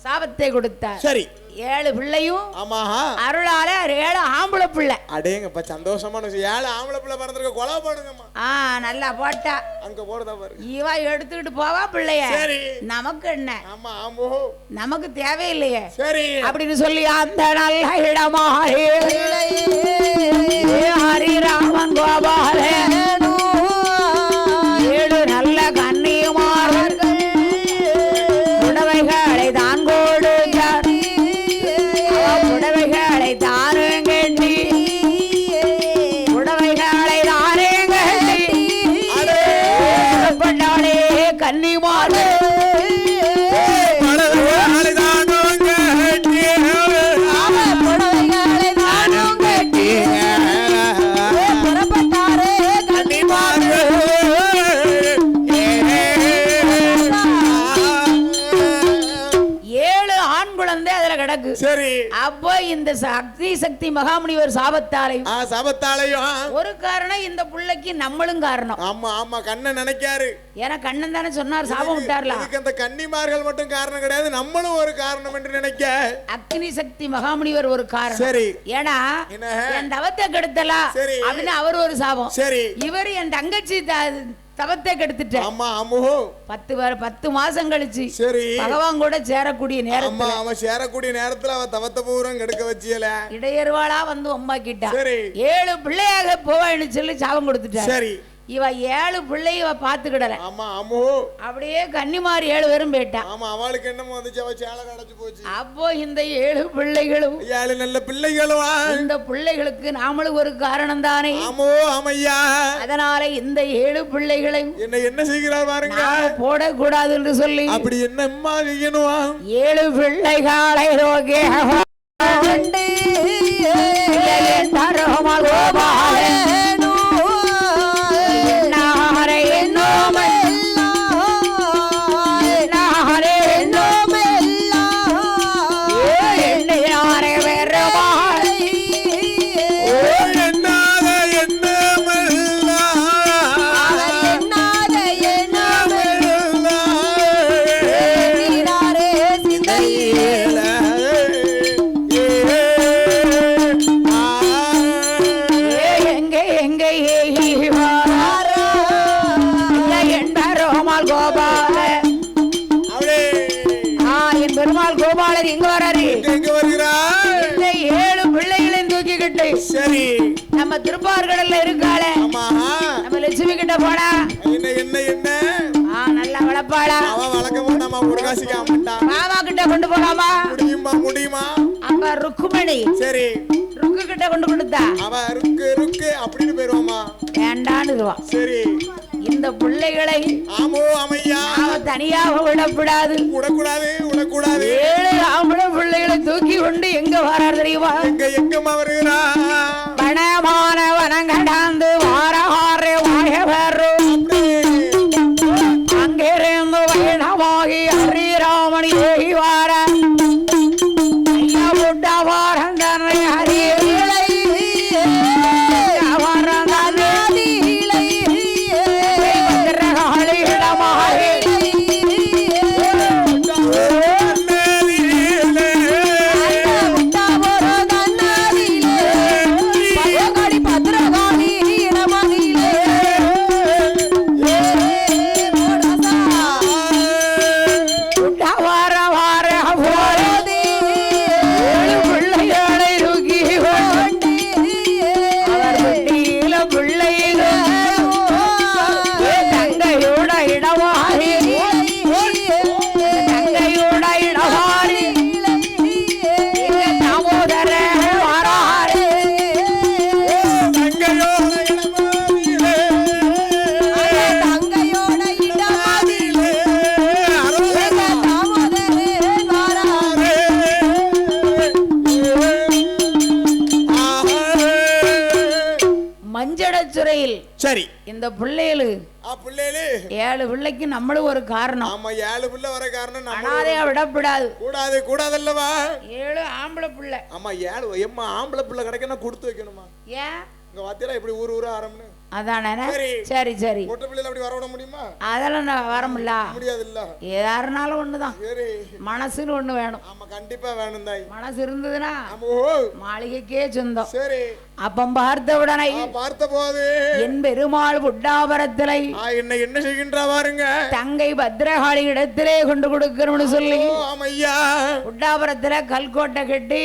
சாபத்தை கொடுத்தார். சரி 7 பிள்ளையும் ஆமா அருளால 7 ஆம்பளை பிள்ளை. அடேங்கப்பா சந்தோஷமான விஷயம். 7 ஆம்பளை பிள்ளை பிறந்திருக்க கொலை போடுங்கம்மா. நல்லா போட்டா அங்க போறதா பாரு. இவ எடுத்துக்கிட்டு போவா பிள்ளைய. நமக்கு என்ன ஆமா ஆமோ நமக்கு தேவையில்லையே. சரி அப்படின்னு சொல்லி அந்த நல்ல இடமா ஹரிராமன் கோபாலே 7 நல்ல கண்ணியமார்கள் புடவைகளை தான் கொடுத்தார். புடவைகளை தானும் கட்டி புடவைகளை தானே கட்டி கன்னிமார்கள் சரி அப்போ இந்த அக்னி சக்தி மகாமுனிவர் சாபத்தாலையும் ஒரு காரணம் இந்த பிள்ளைக்கு நம்மளும் காரணம். ஆமா ஆமா கண்ணன் நினைக்காரு. ஏன்னா கண்ணன் தானே சொன்னார் சாபம் விட்டார்ல. இதுக்கு அந்த கன்னிமார்கள் மட்டும் காரணம் கிடையாது, நம்மளும் ஒரு காரணம் என்று நினைக்க அக்னி சக்தி மகாமுனிவர் ஒரு காரணம். சரி ஏன்னா என் தவத்தை கெடுத்தலா அப்படின்னு அவர் ஒரு சாபம். சரி இவர் என் தங்கச்சி தவத்தை கெடுத்துட்டேன். ஆமா ஆமோ 10 மாசம் கழிச்சு சரி பகவான் கூட சேரக்கூடிய நேரத்துல அவன் சேரக்கூடிய நேரத்துல அவன் தவத்தை பூரம் கெடுக்க வச்சியல இடையர்வாளா வந்து அம்மாக்கிட்டா 7 பிள்ளையாக போவான்னு சொல்லி சாபம் கொடுத்துட்டா. சரி இவ 7 பிள்ளைய இவ பாத்துக்கிடல. ஆமா ஆமோ அப்படியே கன்னிமார் 7 பேரும் போயிட்டா. ஆமா அவளுக்கு என்னமோ வந்துச்சு, அவ சேலை கடச்சு போச்சு. அப்போ இந்த 7 பிள்ளைகளும் 7 நல்ல பிள்ளைகளும் இந்த பிள்ளைகளுக்கு நாமளும் ஒரு காரணம் தானே. ஆமோ ஆமையா. அதனால இந்த 7 பிள்ளைகளையும் என்ன செய்கிறார் பாருங்க போடக்கூடாது என்று சொல்லி அப்படி என்னம்மா செய்யணும். 7 பிள்ளைகளை ரோகே கோபாலர் எங்க வராரு. இந்த 7 பிள்ளைகளையும் தூக்கிக்கிட்டு சரி நம்ம திருப்பார்கடல்ல இருக்காளே நம்ம லட்சுமி கிட்ட போனா நல்லா வளர்ப்பாளா. மாமா கிட்ட கொண்டு போலாமா முடியுமா. அப்ப ருக்குமணி சரி ருக்கு கிட்ட கொண்டு கொடுத்தா அவ ருக்கு அப்படின்னு பேருவாமா வேண்டான்னு. சரி இந்த பிள்ளைகளை ஆமோ அமையா தனியாக விடக்கூடாது 7 ஆம்பளை பிள்ளைகளை தூக்கி கொண்டு எங்க வரார் தெரியுமா. எங்கம்மா வருகிறா. வனமான வனங்கடாந்து வாரஹாரே வாயவரு அங்கிருந்து வைணவாகி ஹரிராமணி ஏகி வார ஐயா புட்ட வாரந்தனை ஹரி சரி இந்த பிள்ளைகளு பிள்ளைகளு 7 பிள்ளைக்கு நம்மளும் ஒரு காரணம். ஆமா 7 பிள்ளை வர காரணம் அனாதையா விடக்கூடாது. கூடாதல்லவா 7 ஆம்பளை பிள்ளை. ஆமா 7 எம்மா ஆம்பளை பிள்ளை கிடைக்கணும் கொடுத்து வைக்கணுமா? ஏன் இங்க வாத்தியாரா இப்படி ஊரு ஆரம்பு அதானே? சரி சரி. பொட்ட பிள்ளைல அப்படி வர விட முடியுமா? அதெல்லாம் நான் வர முடியாது இல்ல. யாருனாலும் ஒண்ணுதான். சரி மனசுன்னு ஒண்ணு வேணும். ஆமா கண்டிப்பா வேணும் தாய். மனசு இருந்ததுன்னா மாளிகைக்கே சொந்தம். சரி அப்பம் பார்த்தவுடனே பார்த்த போது என் பெருமாள் புட்டாபரத்திலை என்ன செய்கின்றா பாருங்க. தங்கை பத்ரகாளி இடத்திலே கொண்டு கொடுக்கணும்னு சொல்லி ஆமையா புட்டாபரத்துல கல்கோட்டை கட்டி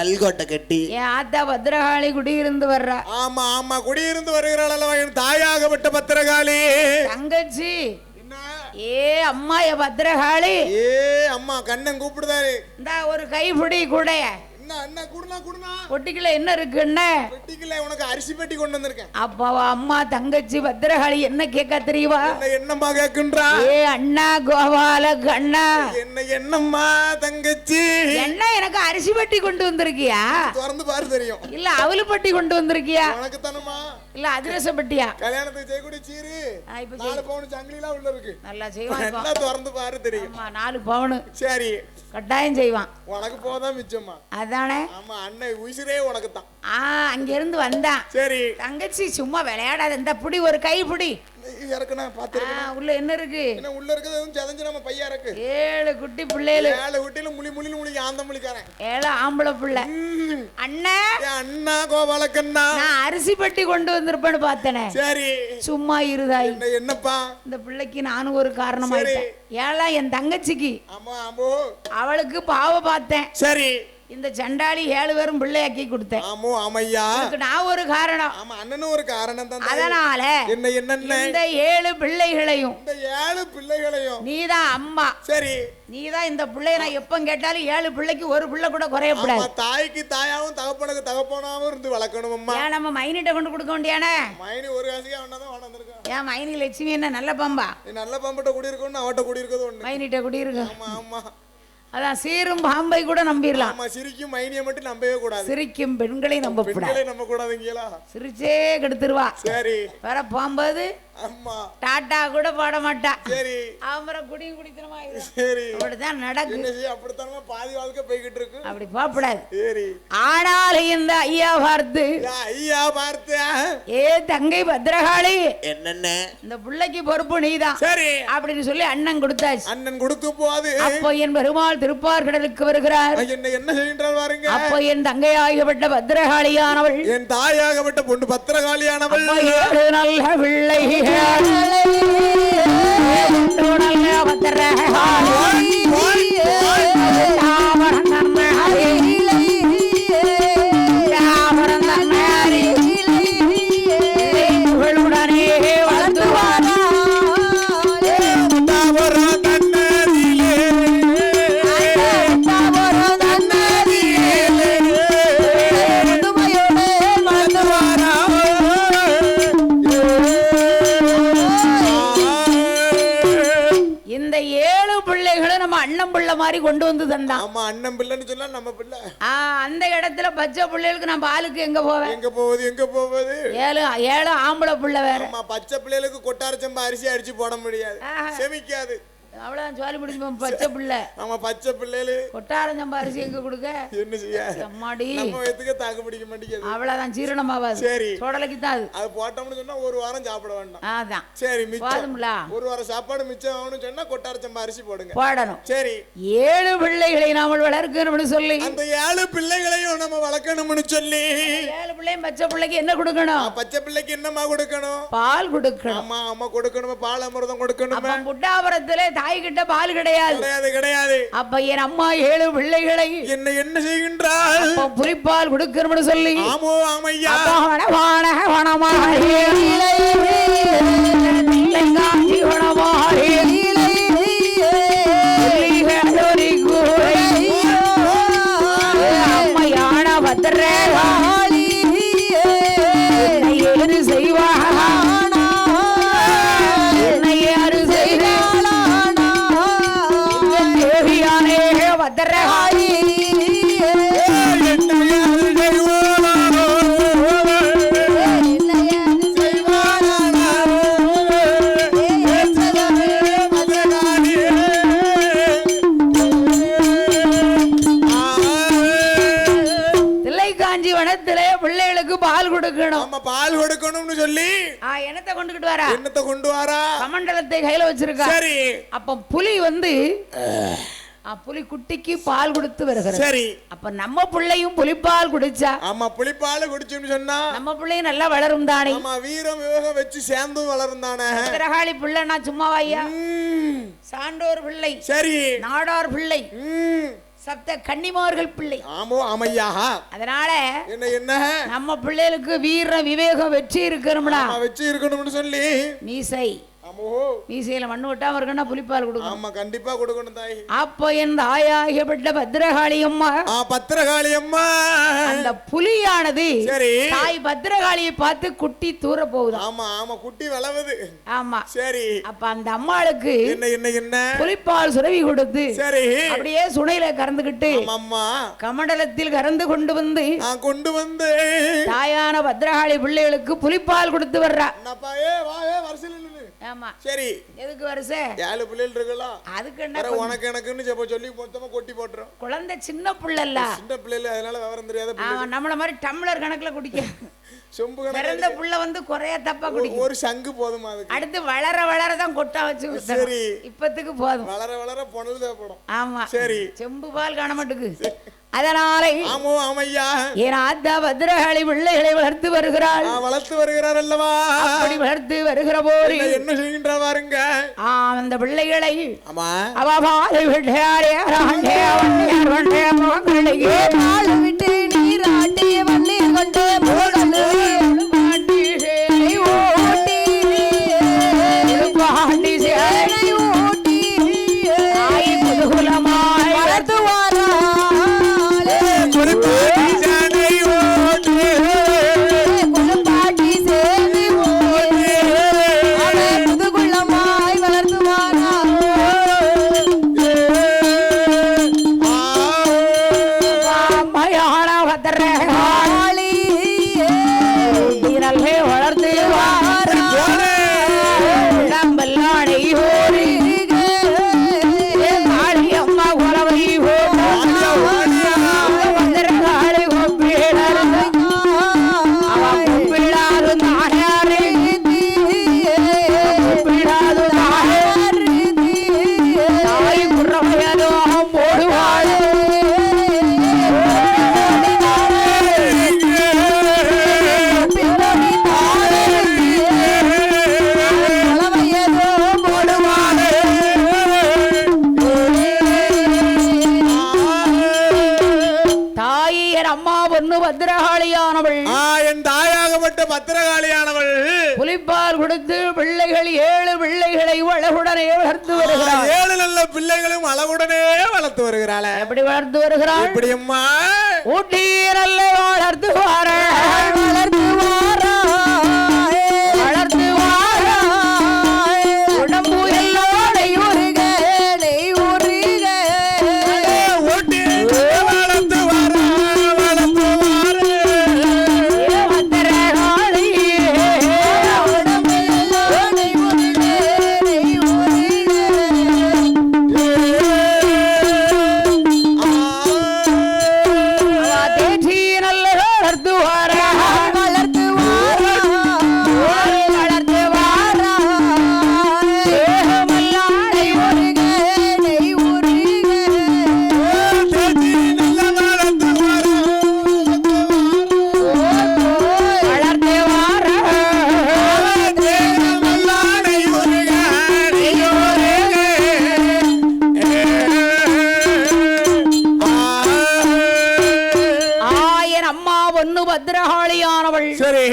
கல்கோட்டை கட்டி என் ஆத்தா பத்ரகாளி குடியிருந்து வர்றா. ஆமா ஆமா குடியிருந்து வருகிறாள் அல்லவா என் தாயாகப்பட்ட பத்ரகாளி தங்கச்சி. ஏ அம்மா எ பத்ரகாளி. ஏ அம்மா கண்ணன் கூப்பிடுதாரு. இந்த ஒரு கைப்பிடி கூட பொட்டிக்குள்ள என்ன இருக்குன்னு உனக்கு அரிசி பெட்டி கொண்டு வந்திருக்கேன். அப்பா அம்மா தங்கச்சி பத்ரகாளி என்ன கேட்க தெரியுமா? என்னம்மா கேக்குன்றா? ஏ அண்ணா கோபால கண்ணா என்னம்மா தங்கச்சி என்ன எனக்கு அரிசி பெட்டி கொண்டு வந்திருக்கியா? திறந்து பாரு தெரியும். இல்ல அவலு பெட்டி கொண்டு வந்திருக்கியா? உனக்கு தானமா? இல்ல அதிரச பெட்டியா? கல்யாணத்துக்கு செய்யக்கூடிய சீரு 4 பவுன் சங்கிலிலாம் உள்ள இருக்கு. நல்லா செய்வான். எல்லாம் திறந்து பாரு தெரியும். 4 பவுன் சரி கட்டாயம் செய்வான். உனக்கு போதான் மிச்சமா? அதானே. ஆமா அண்ணன் உயிரே உனக்கு தான். அங்க இருந்து வந்தான். சரி தங்கச்சி சும்மா விளையாடாத இந்த புடி ஒரு கை புடி இறக்குனா பாத்துறேன். உள்ள என்ன இருக்கு? என்ன உள்ள இருக்குது எதுவும் செதஞ்சு நம்ம பையா இருக்கு. 7 குட்டி பிள்ளைகள். 7 குட்டில முளி ஆந்த முளிக்காரன். 7 ஆம்பளை பிள்ளை. அண்ணா அண்ணா கோபாலக்கண்ணா நான் அரிசி பெட்டி கொண்டு வந்திருப்பேன்னு பார்த்தனே. சரி சும்மா இருதாய். என்னப்பா இந்த பிள்ளைக்கு நானும் ஒரு காரணமாயிட்டேன். ஏலாம் என் தங்கச்சிக்கு அவளுக்கு பாவ பார்த்தேன். சரி இந்த சண்டாளி 7 பேரும் பிள்ளையாக்கி கொடுத்தேன். ஆமா ஆமையா நான் ஒரு காரணம். ஆமா அண்ணனும் ஒரு காரணம் தான். அதனால என்ன இந்த 7 பிள்ளைகளையும் நீதான் அம்மா. சரி நீதான் இந்த பிள்ளைய நான் எப்ப கேட்டாலும் 7 பிள்ளைக்கு ஒரு பிள்ளை கூட குறையப்படாது. தாய்க்கு தாயாவும் தகப்பனுக்கு தகப்பனாவும் இருந்து வளர்க்கணும் அம்மா. ஏன் நம்ம மைனிட்ட கொண்டு கொடுக்க வேண்டியானே? மைனி ஒரு காசியா அவனதான் வளர்ந்துருக்கா. ஏன் மைனி லட்சுமி என்ன நல்ல பம்பா? நல்ல பம்பட்ட குடி இருக்கணும் அவட்ட குடி இருக்கிறது ஒண்ணு. மைனிட்ட குடி இருக்கு. ஆமா ஆமா அதான் சீரும் பாம்பை கூட நம்பிடலாம். ஆமா சிரிக்கும் மைனியை மட்டும் நம்பவே கூடாது. சிரிக்கும் பெண்களை நம்ப கூடாதுங்களா? சிரிச்சே கெடுத்துருவா. சரி வர போகும்போது அம்மா டாட்டா கூட போட மாட்டா. சரி அவரை குடியும் குடித்தனமா. சரி அப்படிதான் நடக்குது. அப்படித்தான் பாதி வாழ்க்கை போய்கிட்டு இருக்கு. அப்படி போகக்கூடாது. சரி ஆனால் இந்த ஐயா பார்த்து ஏ தங்கை பத்ரகாளி என்னென்ன இந்த பிள்ளைக்கு பொறுப்பு நீதான் சரி அப்படின்னு சொல்லி அண்ணன் கொடுத்தாச்சு. அண்ணன் கொடுக்கும் போது அப்போ என் பெருமாள் திருப்பார்கடலுக்கு வருகிறார். என்ன செய்கின்றார் பாருங்க. அப்போ என் தங்கையாகப்பட்ட பத்ரகாளியானவள் என் தாயாகப்பட்ட பொண்ணு பத்ரகாளியானவள் நல்ல பிள்ளை மாதிரி கொண்டு வந்து தந்தான். ஆமா அண்ணன் பிள்ளைன்னு சொன்னா நம்ம பிள்ளை. அந்த இடத்துல பச்சை பிள்ளைகளுக்கு நான் பாலுக்கு எங்க போவேன்? எங்க போவது 7 ஆம்பளை பிள்ளை வேற. ஆமா பச்சை பிள்ளைகளுக்கு கொட்டார சம்பா அரிசி அடிச்சு போட முடியாது, செமிக்காது. அவ்வளவுதான் ஜோலி முடிஞ்சு பச்சை பிள்ளை. ஆமா பச்சை பிள்ளைகளு கொட்டாரம் சம்பா அரிசி எங்க கொடுக்க? என்ன செய்ய அம்மாடி நம்ம வயத்துக்கு தாக்கு பிடிக்க மாட்டேங்குது. அவ்வளவுதான் ஜீரணமாவாது. சரி சோடலைக்கு தான் அது போட்டோம்னு சொன்னா ஒரு வாரம் சாப்பிட வேண்டாம். அதான் சரி மிச்சம் ஒரு வாரம் சாப்பாடு மிச்சம் ஆகணும்னு சொன்னா கொட்டார சம்பா அரிசி போடுங்க போடணும். சரி 7 பிள்ளைகளை நாம வளர்க்கணும்னு சொல்லி அந்த 7 பிள்ளைகளையும் நம்ம வளர்க்கணும்னு சொல்லி 7 பிள்ளையும் பச்சை பிள்ளைக்கு என்ன கொடுக்கணும்? பச்சை பிள்ளைக்கு என்னமா கொடுக்கணும்? பால் கொடுக்கணும். ஆமா ஆமா கொடுக்கணும், பால் அமிர்தம் கொடுக்கணும். புட்டாபுரத்துல தாய் கிட்ட பால் கிடையாது. அப்ப என் அம்மா 7 பிள்ளைகளை என்ன செய்கின்றாள்? புலிப்பால் கொடுக்கணும்னு சொல்லி ஆமோ ஆமையா அம்மையான பத்திரகாளி செய்வா என்னத்தை கொண்டுகிட்டு வரா? என்னத்தை கொண்டு வரா? கமண்டலத்தை கையில வச்சிருக்கா. சரி. அப்ப புலி வந்து புலி குட்டிக்கு பால் கொடுத்து வருகிறது. சரி. அப்ப நம்ம பிள்ளையும் புலிப்பால் குடிச்சா? ஆமா, புலிப்பால் குடிச்சுன்னு சொன்னா நம்ம பிள்ளையும் நல்லா வளரும் தானே. ஆமா, வீரம் விவேகம் வச்சு சேர்ந்து வளரும் தானே. பத்திரகாளி பிள்ளைனா சும்மாவாயா? சான்றோர் பிள்ளை. சரி. நாடார் பிள்ளை. சப்த கன்னிமார்கள் பிள்ளை. ஆமோ ஆமையா. அதனால என்ன நம்ம பிள்ளைகளுக்கு வீர விவேகம் வெற்றி இருக்கணும்னா வெற்றி இருக்கணும்னு சொல்லி மீசை மீசையில மண்ணு விட்டாம இருக்கணும்னா புலிப்பால் கொடுக்கணும். ஆமா, கண்டிப்பா கொடுக்கணும் தாய். அப்போ என் தாயாகப்பட்ட பத்திரகாளி அம்மா, பத்திரகாளி அம்மா, அந்த புலியானது சரி தாய் பத்திரகாளியை பார்த்து குட்டி தூர போகுது. ஆமா ஆமா, குட்டி வளவுது. ஆமா. சரி. அப்ப அந்த அம்மாளுக்கு என்ன புலிப்பால் சுரவி கொடுத்து சரி அப்படியே சுனையில கறந்துகிட்டு கமண்டலத்தில் கறந்து கொண்டு வந்து தாயான பத்திரகாளி பிள்ளைகளுக்கு புலிப்பால் கொடுத்து வர்றா. ஆமா. சரி. எதுக்கு வருஷே 7 பிள்ளைகள் இருக்கலாம். அதுக்கு என்ன உனக்கு எனக்குன்னு சொல்லி மொத்தமா கொட்டி போட்டுறோம். குழந்தை சின்ன பிள்ளைல, சின்ன பிள்ளைல, அதனால விவரம் தெரியாத பிள்ளை. நம்மள மாதிரி டம்ளர் கணக்குல குடிக்க சொம்பு கணக்குல பிறந்த புள்ள வந்து குறைய தப்பா குடிக்கும். ஒரு சங்கு போதுமா அதுக்கு. அடுத்து வளர வளர தான் கொட்டா வச்சு. சரி. இப்பத்துக்கு போதும். வளர வளர பொணல் தேவைப்படும். ஆமா. சரி. செம்பு பால் காண மாட்டுக்கு. அதனாலே ஆமோ ஆமையா, என் ஆத்தா பத்திரகாளி பிள்ளைகளை வளர்த்து வருகிறாள். வளர்த்து வருகிறார் அல்லவா? அப்படி வளர்த்து வருகிற போது என்ன செய்கின்ற பாருங்க. அந்த பிள்ளைகளை ஆமா அவபாலை விட்டாரே ராண்டே வண்டியார் வண்டே மோகனியே பால் விட்டு நீராட்டி வண்ணீர் கொண்டு மோகனு பாட்டி சேனை ஓட்டி பாட்டி சேனை ஓட்டி ஆய் குதூகலமாய் வளர்த்து வாரா வளர்த்து அம்மா குலவை பத்திரகாளியானவள், என் தாயாகப்பட்ட பத்திரகாளியானவள் புலிப்பால் கொடுத்து பிள்ளைகள் 7 பிள்ளைகளை அழகுடனே வளர்த்து வருகிறாள். 7 நல்ல பிள்ளைகளும் அழகுடனே வளர்த்து வருகிறாள். எப்படி வளர்த்து வருகிறாள்? எப்படி அம்மா? ஊட்டி நல்ல வளர்த்து வார வளர்த்து வார வளர்த்து வார உடம்பு எல்லோடை உருக உருக ஊட்டி வளர்த்து வார பத்திரகாளியானவள். சரி.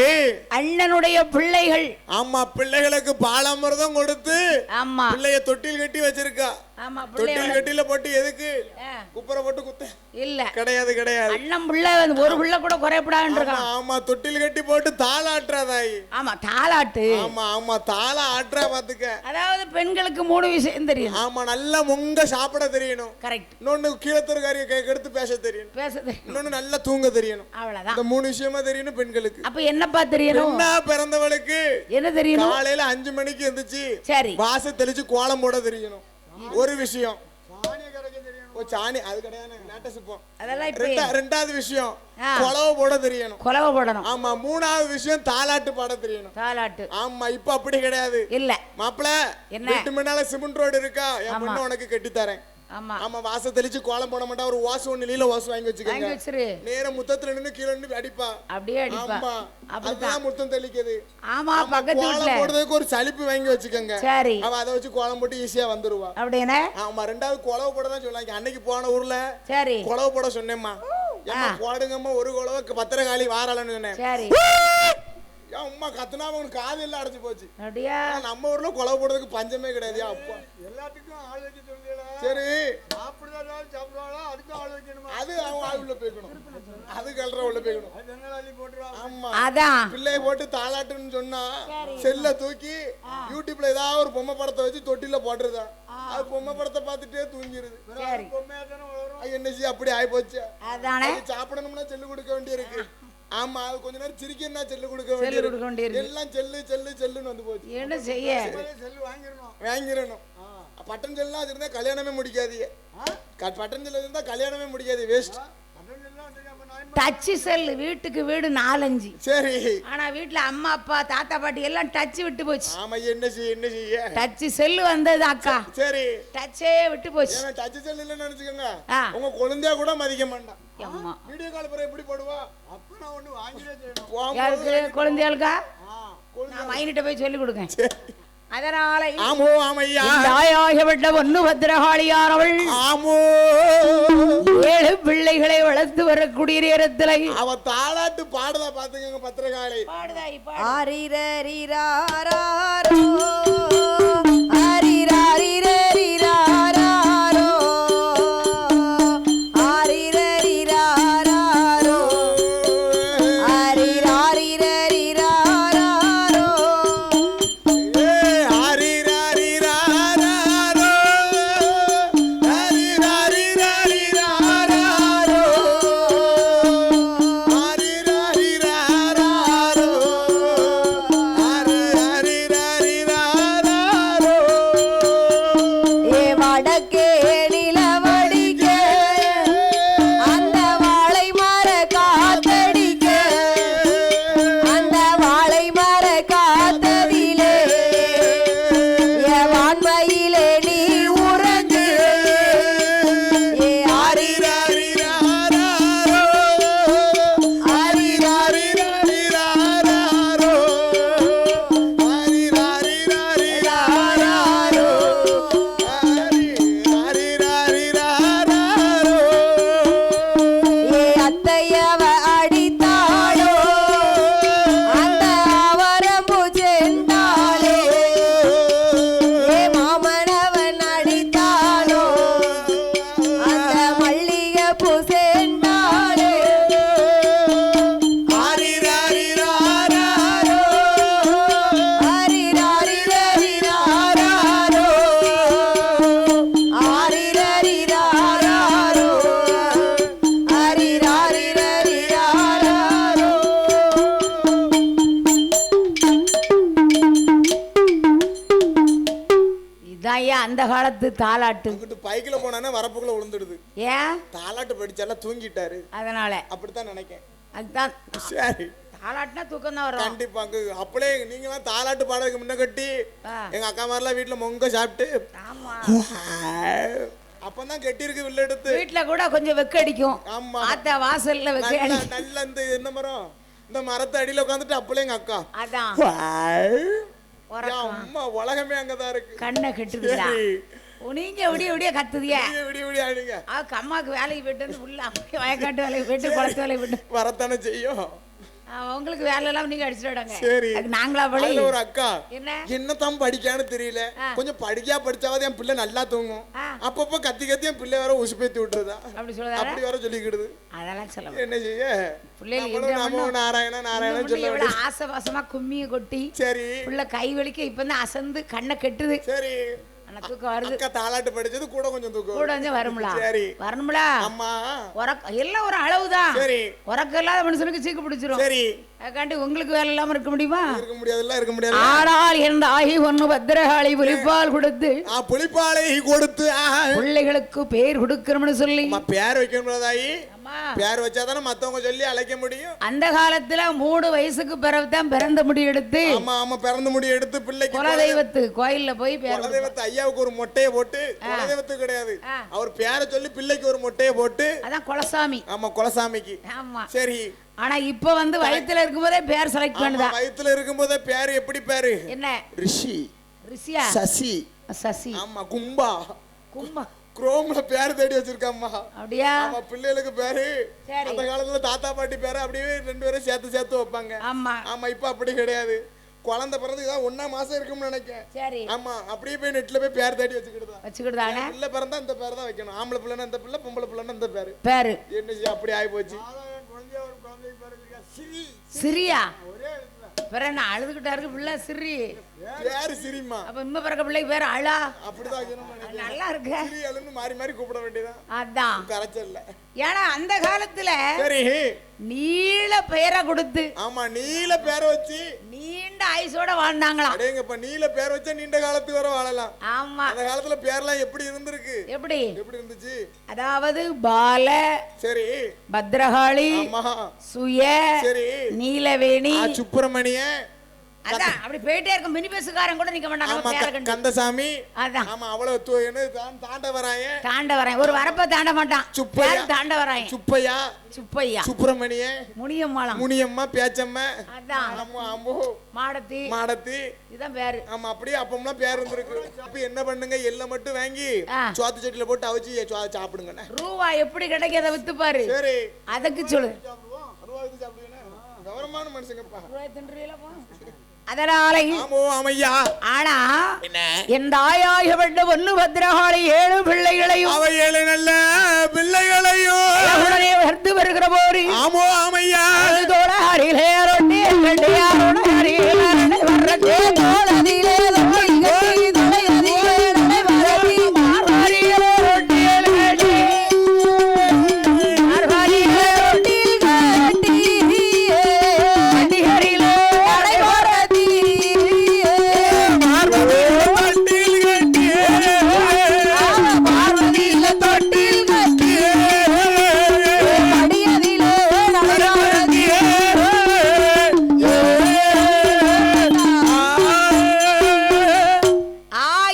அண்ணனுடைய பிள்ளைகள். ஆமா, பிள்ளைகளுக்கு பாலாமிர்தம் கொடுத்து ஆமா பிள்ளைய தொட்டில் கட்டி வச்சிருக்கா. ஆமா, தொட்டில் கட்டில போட்டு எதுக்கு குப்புற போட்டு குத்த இல்ல கிடையாது கிடையாது. அண்ணன் பிள்ளை ஒரு பிள்ளை கூட குறையப்படான்னு இருக்கான். ஆமா, தொட்டில் கட்டி போட்டு தாளாட்டுறாதாய். ஆமா, தாளாட்டு. ஆமா ஆமா, தாள ஆட்டுறா பாத்துக்க. அதாவது பெண்களுக்கு 3 விஷயம் தெரியும். ஆமா, நல்லா முங்க சாப்பிட தெரியணும். கரெக்ட். இன்னொன்னு கீழத்தொருக்காரிய கெடுத்து பேச தெரியணும். இன்னொன்னு நல்லா தூங்க தெரியணும். அவ்வளவுதான். இந்த 3 விஷயமா தெரியணும் பெண்களுக்கு. அப்ப என்னப்பா தெரியணும்? என்ன பிறந்தவளுக்கு என்ன தெரியணும்? காலையில 5 மணிக்கு எந்திரிச்சு சரி வாச தெளிச்சு கோலம் போட தெரியணும். ஒரு விஷயம். ஓ சாணி அது கிடையாது லேட்டஸ்ட் இப்போ. அதெல்லாம் இப்ப ரெண்டாவது விஷயம் கொலவை போட தெரியணும். கொலவை போடணும். ஆமா. மூணாவது விஷயம் தாலாட்டு பாட தெரியணும். தாலாட்டு. ஆமா. இப்ப அப்படி கிடையாது. இல்ல மாப்பிள என்ன வீட்டு முன்னால சிமெண்ட் ரோடு இருக்கா, என் பொண்ணு உனக்கு கட்டி தரேன். ஆமா ஆமா. வாச தெளிச்சு கோலம் போட மாட்டா, ஒரு வாசு ஒண்ணு நீல வாசு வாங்கி வச்சுக்கங்க. வச்சிரு. நேரா முத்தத்துல நின்னு கீழ நின்னு அடிப்பா. அப்படியே அடிப்பா. ஆமா. அதுதான் முத்தம் தெளிக்குது. ஆமா. பக்கத்து வீட்ல கோலம் போடுறதுக்கு ஒரு சலிப்பு வாங்கி வச்சுக்கங்க. சரி. அவ அதை வச்சு கோலம் போட்டு ஈஸியா வந்துருவா. அப்படியே. ஆமா. ரெண்டாவது கொலவை போட தான் சொன்னாங்க. அன்னைக்கு போன ஊர்ல சரி கொலவை போட சொன்னேம்மா. ஏம்மா போடுங்கம்மா, ஒரு கொலவை பத்திரகாளி வாராளன்னு சொன்னேன். சரி. அம்மா கத்துனா அவனுக்கு காது எல்லாம் அடைச்சு போச்சு. அப்படியா? நம்ம ஊர்ல கொலவை போடுறதுக்கு பஞ்சமே கிடையாது. அப்பா எல்லாத்துக்கும் ஆள் வைக்க சொல்லிடா. சரி. சாப்பிடுறதாலும் சாப்பிடுறாளோ அதுக்கும் ஆள் வைக்கணுமா? அது அவன் ஆள் உள்ள போய்க்கணும். அது கல்ற உள்ள போய்க்கணும். அது என்ன அள்ளி போட்டுருவாங்க. ஆமா. அதான் பிள்ளைய போட்டு தாளாட்டுன்னு சொன்னா செல்ல தூக்கி யூடியூப்ல ஏதாவது ஒரு பொம்மை படத்தை வச்சு தொட்டில போட்டுருதா. அது பொம்மை படத்தை பார்த்துட்டே தூங்கிருது. பொம்மையா தானே வளரும். என்ன செய்ய அப்படி ஆயி போச்சு. அதானே. சாப்பிடணும்னா செல்லு கொடுக்க வேண்டியிருக்கு. ஆமா. அது கொஞ்ச நேரம் சிரிக்கணும்னா செல்லு கொடுக்க வேண்டியிருக்கு. எல்லாம் செல்லு செல்லு செல்லுன்னு வந்து போச்சு. என்ன செய்ய? செல்லு வாங்கிடணும். வாங்கிடணும். பட்டன் செல்லாம் அது இருந்தா கல்யாணமே முடிக்காது. பட்டன் செல்லு இருந்தா கல்யாணமே முடிக்காது. வேஸ்ட். டச் செல் வீட்டுக்கு வீடு 4-5. சரி. ஆனா வீட்டுல அம்மா அப்பா தாத்தா பாட்டி எல்லாம் டச் விட்டு போச்சு. ஆமா. என்ன செய்ய டச் செல் வந்தது அக்கா. சரி. டச்சே விட்டு போச்சு. டச் செல் இல்லன்னு நினைச்சுக்கோங்க, உங்க குழந்தையா கூட மதிக்க மாட்டான். அம்மா வீடியோ கால் பண்ண எப்படி போடுவா? அப்ப நான் ஒண்ணு வாங்கிட்டே செய்யணும். யாருக்கு? குழந்தைகளுக்கா? நான் மைனிட்ட போய் சொல்லி கொடுங்க. அதனால ஆமோ ஆமையா தாயாகப்பட்ட பொண்ணு பத்திரகாளியார் அவள் ஆமோ 7 பிள்ளைகளை வளர்த்து வரக்கூடிய நேரத்தில் அவ தாளாட்டு பாடுதா பாத்துக்கங்க. பத்திரகாளி ஆரிரரிராரோ ஆரிரரிரரிராரோ ஆரிரரிராரோ ஆரிரரிரரிராரோ அந்த காலத்து தாலாட்டு. பைக்கில போனானே வரப்புக்குள்ள விழுந்துடுது. ஏன்? தாலாட்டு படிச்சால தூங்கிட்டாரு. அதனால அப்படித்தான் நினைக்கேன். அதுதான். சரி. தாலாட்டுனா தூக்கம் தான் வரும். கண்டிப்பாங்க. அப்படியே நீங்களாம் தாலாட்டு பாடுறதுக்கு முன்ன கட்டி எங்க அக்கா மாதிரிலாம் வீட்டுல மொங்க சாப்பிட்டு அப்பதான் கெட்டி இருக்கு வில்ல எடுத்து வீட்டுல கூட கொஞ்சம் வெக்க அடிக்கும். ஆமா. ஆத்த வாசல்ல வெக்க அடிக்கும். நல்ல இந்த மரம் இந்த மரத்து அடியில உட்காந்துட்டு அப்படியே எங்க அக்கா அதான் அம்மா உலகமே அங்கதான் இருக்கு. கண்ணை கெட்டுதுடா. நீங்க விடிய விடிய கத்துதிய. அம்மாக்கு வேலைக்கு போயிட்டு உள்ள அப்படியே வயக்காட்டு வேலைக்கு போயிட்டு குளத்து வேலைக்கு போயிட்டு வரத்தானே செய்யும். உங்களுக்கு வேலை எல்லாம் நீங்க அடிச்சுடாங்க. சரி. நாங்களா படி ஒரு அக்கா என்னத்தான் படிக்கான்னு தெரியல, கொஞ்சம் படிச்சாவது என் பிள்ளை நல்லா தூங்கும். அப்பப்ப கத்தி என் பிள்ளை வேற உசுப்பேத்தி விட்டுருதா. அப்படி சொல்லுதா? அப்படி வர சொல்லிக்கிடுது. அதெல்லாம் சொல்ல என்ன செய்ய பிள்ளைங்க நாராயண நாராயணன் சொல்ல ஆசை பாசமா கும்மிய கொட்டி சரி பிள்ளை கை வலிக்க இப்பதான் அசந்து கண்ணை கெட்டுது. சரி ஆனா தூக்கம் வருது. அக்கா தாலாட்டு படிச்சது கூட கொஞ்சம் தூக்கம் கூட கொஞ்சம் வரும்ல. சரி வரணும்ல. அம்மா எல்லாம் ஒரு அளவுதான். சரி உறக்கம் இல்லாத மனுஷனுக்கு சீக்கு பிடிச்சிரும். சரி அதுக்காண்டி உங்களுக்கு வேலை இல்லாம இருக்க முடியுமா? இருக்க முடியாதுல்ல, இருக்க முடியாது. ஆனால் என் ஆகி ஒண்ணு பத்திரகாளி புலிப்பால் கொடுத்து புலிப்பாலை கொடுத்து பிள்ளைகளுக்கு பேர் கொடுக்கணும்னு சொல்லி பேர் வைக்கணும் தாயி. பேர் வச்சாதானே மத்தவங்க சொல்லி அழைக்க முடியும். அந்த காலத்துல 3 வயசுக்கு பிறகுதான் பிறந்த முடி எடுத்து ஆமா ஆமா பிறந்த முடி எடுத்து பிள்ளைக்கு குலதெய்வத்து கோயில்ல போய் குலதெய்வத்து ஐயாவுக்கு ஒரு மொட்டையை போட்டு, குலதெய்வத்து கிடையாது அவர் பேரை சொல்லி பிள்ளைக்கு ஒரு மொட்டையை போட்டு, அதான் குலசாமி. ஆமா குலசாமிக்கு. ஆமா சரி ஆனா இப்ப வந்து வயித்துல இருக்கும்போதே பேர் செலக்ட் பண்ணுதா? வயித்துல இருக்கும்போதே பேர் எப்படி பேரு? என்ன ரிஷி, ரிஷியா, சசி, சசி, ஆமா கும்பா, கும்பா குரோம்ல பேர் தேடி வச்சிருக்காம்மா. அப்படியா? ஆமா பிள்ளைகளுக்கு பேரு அந்த காலத்துல தாத்தா பாட்டி பேரு அப்படியே 2 பேரும் சேர்த்து வைப்பாங்க. ஆமா ஆமா இப்ப அப்படி கிடையாது. குழந்தை பிறந்து 1 மாசம் இருக்கும்னு நினைக்கிறேன். சரி ஆமா அப்படியே போய் நெட்ல போய் பேர் தேடி வச்சுக்கிடுதானே. பிள்ளை பிறந்தா இந்த பேர் தான் வைக்கணும். ஆம்பளை பிள்ளைன்னா இந்த பிள்ளை, பொம்பளை பிள்ளைன்னா இந்த பேரு. என்ன அப்படி ஆகி போச்சு. சிரியா பிற நான் அழுதுகிட்டா இருக்கு பிள்ளை சிரி பேரு சிரிமா. அப்ப இம்ம பிறக்க பிள்ளைக்கு பேரு அழா. அப்படிதான் நல்லா இருக்கு. சிரி அழுன்னு மாறி மாறி கூப்பிட வேண்டியதான். அதான் கரைச்சல்ல. ஏன்னா அந்த காலத்துல சரி நீள பெயரை கொடுத்து ஆமா நீல பேரை வச்சு நீண்ட ஆயுசோட வாழ்ந்தாங்களாம். அடேங்கப்பா நீல பேர் வச்சா நீண்ட காலத்துக்கு வர வாழலாம். ஆமா அந்த காலத்துல பேர்லாம் எப்படி இருந்திருக்கு? எப்படி இருந்துச்சு? அதாவது பால, சரி பத்ரகாளி, சுய, சரி நீலவேணி, சுப்பிரமணிய, அதான் அப்படி போயிட்டே இருக்கும். மினி பஸ்காரன் கூட நிக்க மாட்டாங்க. கந்தசாமி, அதான் ஆமா அவ்வளவு தாண்டவராயன் ஒரு வரப்ப தாண்ட மாட்டான். சுப்பையா, தாண்டவராயன், சுப்பையா, சுப்பையா, சுப்பிரமணிய, முனியம்மா, பேச்சம்மா, அதான் மாடத்தி, இதான் பேரு. ஆமா அப்படியே அப்பம்லாம் பேர் இருந்திருக்கு. அப்ப என்ன பண்ணுங்க, எல்லாம் மட்டும் வாங்கி சோத்து சட்டில போட்டு அவிச்சு சாப்பிடுங்க. ரூபா எப்படி கிடைக்கிறத வித்து பாரு. சரி அதுக்கு சொல்லு. கவர்மான மனுஷங்கப்பா. அதனால ஆனா என் தாயாகப்பட்ட பொண்ணு பத்ரகாளி 7 பிள்ளைகளையும் அவ 7 நல்ல பிள்ளைகளையும் உடனே வளர்த்து வருகிற போது ஆமோ ஆமையா தோட ஹரிலே ரொட்டி கண்டியாரோட ஹரிலே வரதே தோளதிலே ரொட்டி தலையதிலே வரதி மார்வாரிலே ரொட்டி கட்டி மார்வாரிலே ரொட்டி கட்டி கட்டி ஹரிலே அடை வரதி மார்வாரிலே தொட்டில் கட்டி மார்வாரிலே தொட்டில் கட்டி அடியதிலே நடராதி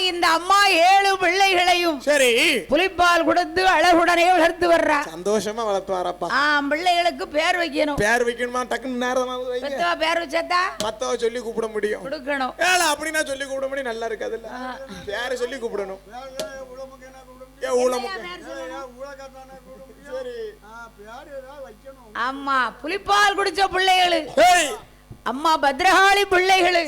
இந்த அம்மா 7 பிள்ளைகளையும் சரி புலிப்பால் கொடுத்து அழகுடனே வளர்த்து வர்றா. சந்தோஷமா வளர்த்து வரப்பா. பிள்ளைகளுக்கு பேர் வைக்கணும். பேர் வைக்கணுமா? டக்குன்னு நேரமாவது வைங்க. பெத்தவ பேர் வச்சதா மத்தவ சொல்லி கூப்பிட முடியும். கொடுக்கணும். ஏல அப்படினா சொல்லி கூப்பிட முடியும். நல்லா இருக்காதுல்ல. பேரை சொல்லி கூப்பிடணும். அம்மா புலிப்பால் குடிச்ச பிள்ளைகளு, அம்மா பத்ரகாளி பிள்ளைகளு.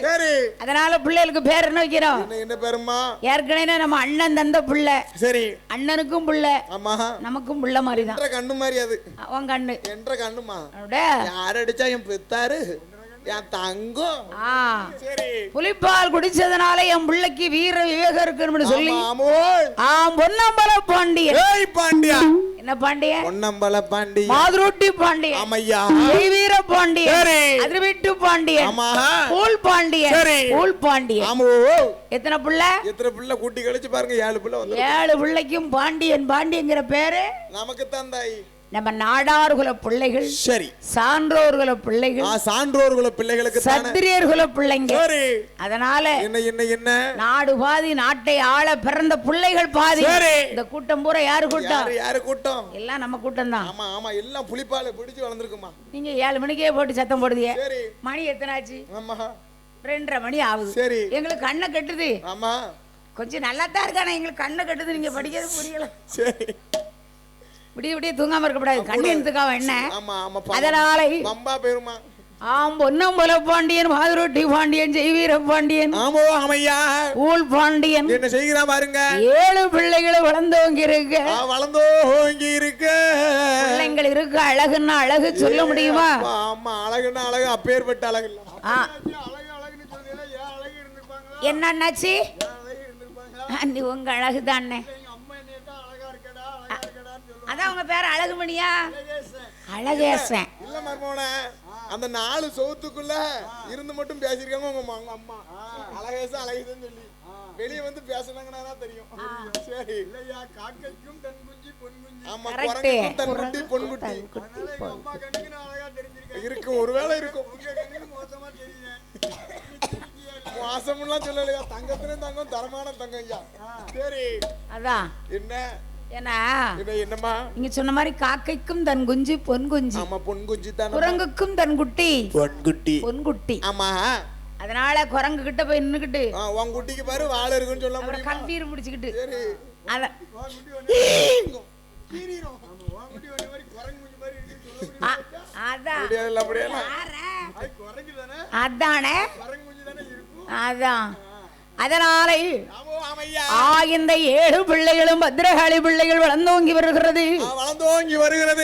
அதனால பிள்ளைகளுக்கு பேர் என்ன வைக்கிறோம்? என்ன பேருமா? ஏற்கனவே நம்ம அண்ணன் தந்த பிள்ளை. சரி அண்ணனுக்கும் பிள்ளை, ஆமா நமக்கும் பிள்ளை மாதிரி தான். கண்ணு மாதிரி அது. உன் கண்ணு என்ற கண்ணுமா? யார் அடிச்சா என் பெத்தாரு என் தங்கம். புலிப்பால் குடிச்சதுனால என் பிள்ளைக்கு வீர விவேகம் இருக்குன்னு சொல்லி பொன்னம்பல பாண்டியன். பாண்டியா என்ன பாண்டியன்? பொன்னம்பல பாண்டியன், மாதுரோட்டி பாண்டியன், ஆமையா, வீர பாண்டியன், அதிர்விட்டு பாண்டியன், பூல் பாண்டியன், பூல் பாண்டியன். ஆமோ எத்தனை பிள்ளை? கூட்டி கழிச்சு பாருங்க. 7 பிள்ளை வந்து 7 பிள்ளைக்கும் பாண்டியன் பாண்டியங்கிற பேரு நமக்கு தான் தாய். நம்ம நாடார்குல பிள்ளைகள், சரி சான்றோர்குல பிள்ளைகள், சான்றோர்குல பிள்ளைகளுக்கு சத்திரியர்குல பிள்ளைங்க. அதனால என்ன நாடு பாதி, நாட்டை ஆள பிறந்த பிள்ளைகள் பாதி. இந்த கூட்டம் பூரா யாரு கூட்டம்? யாரு கூட்டம்? எல்லாம் நம்ம கூட்டம் தான். ஆமா ஆமா எல்லாம் புலிப்பால பிடிச்சு வளர்ந்துருக்குமா. நீங்க 7 மணிக்கே போட்டு சத்தம் போடுதீங்க. மணி எத்தனாச்சு? 2:30 மணி ஆகுது. சரி எங்களுக்கு கண்ணை கட்டுது. ஆமா கொஞ்சம் நல்லா தான் இருக்கானே, எங்களுக்கு கண்ணை கட்டுது. நீங்க படிக்கிறது புரியல. சரி விடிய தூங்காம இருக்க கூடாது. கண்ணு எடுத்துக்காம என்ன? அதனால பம்பா பெருமா பொன்னம்பல பாண்டியன், மாதுரோட்டி பாண்டியன், ஜெய்வீர பாண்டியன், ஆமோ ஆமையா, ஊல் பாண்டியன் என்ன செய்கிறா பாருங்க. 7 பிள்ளைகளை வளர்ந்தவங்க இருக்கு. வளர்ந்தோங்க இருக்கு. பிள்ளைங்கள் இருக்கு. அழகுன்னா அழகு சொல்ல முடியுமா? ஆமா அழகுன்னா அழகு. அப்பேற்பட்ட அழகு இல்ல. என்னன்னாச்சு? நீ உங்க அழகு தானே. எங்க அம்மா என்னைய தான் அழகா இருக்கடா அழகா இருக்கடான்னு சொல்லுவாங்க. அதான் உங்க பேர் அழகுமணியா? அழகேசன். அழகேசன். இல்ல மர்மோனே அந்த 4 சவுத்துக்குள்ள இருந்து மட்டும் பேசிருக்காங்க உங்க அம்மா. அழகேசன் அழகேசன் சொல்லி வெளிய வந்து பேசுனாங்கன்னா தெரியும். சரி இல்லையா, காக்கைக்கும் தன் குஞ்சு பொன் குஞ்சு. ஆமா, Correct. குரங்குக்கும் தன் குட்டி பொன் குட்டி அதனால எங்க அம்மா கண்ணுக்கு நான் அழகா தெரிஞ்சிருக்கேன். இருக்கு, ஒருவேளை இருக்கும். உங்க கண்ணுக்கு மோசமா தெரியுறேன். மாசம்லாம் சொல்லலையா, தங்கத்திலும் தங்கம், தரமான தங்கம் ஐயா. சரி அதான் என்ன ஏன்னா என்னம்மா நீங்க சொன்ன மாதிரி காக்கைக்கும் தன் குஞ்சு பொன் குஞ்சு, ஆமா பொன் குஞ்சு தான், குரங்குக்கும் தன் குட்டி பொன் குட்டி. பொன் குட்டி. ஆமா, அதனால குரங்கு கிட்ட போய் நின்னுக்கிட்டு உன் குட்டிக்கு பாரு வாழை இருக்குன்னு சொல்ல அப்புறம் முடியுமா? கம்பீர் முடிச்சுக்கிட்டு சரி அத உன் குட்டி ஒண்ணு கீறிரும். ஆமா, உன் குட்டி ஒண்ணு மாதிரி குரங்கு குஞ்சு மாதிரி இருக்குன்னு சொல்ல முடியும். அதான் முடியாது அப்படியே. அது குரங்கு தானே, அதானே குரங்கு குஞ்சு தானே இருக்கும். அதான். அதனால ஆமா ஆமையா, இந்த 7 பிள்ளைகளும் பத்திரகாளி பிள்ளைகள் வளர்ந்தோங்கி வருகிறது. வளர்ந்தோங்கி வருகிறது.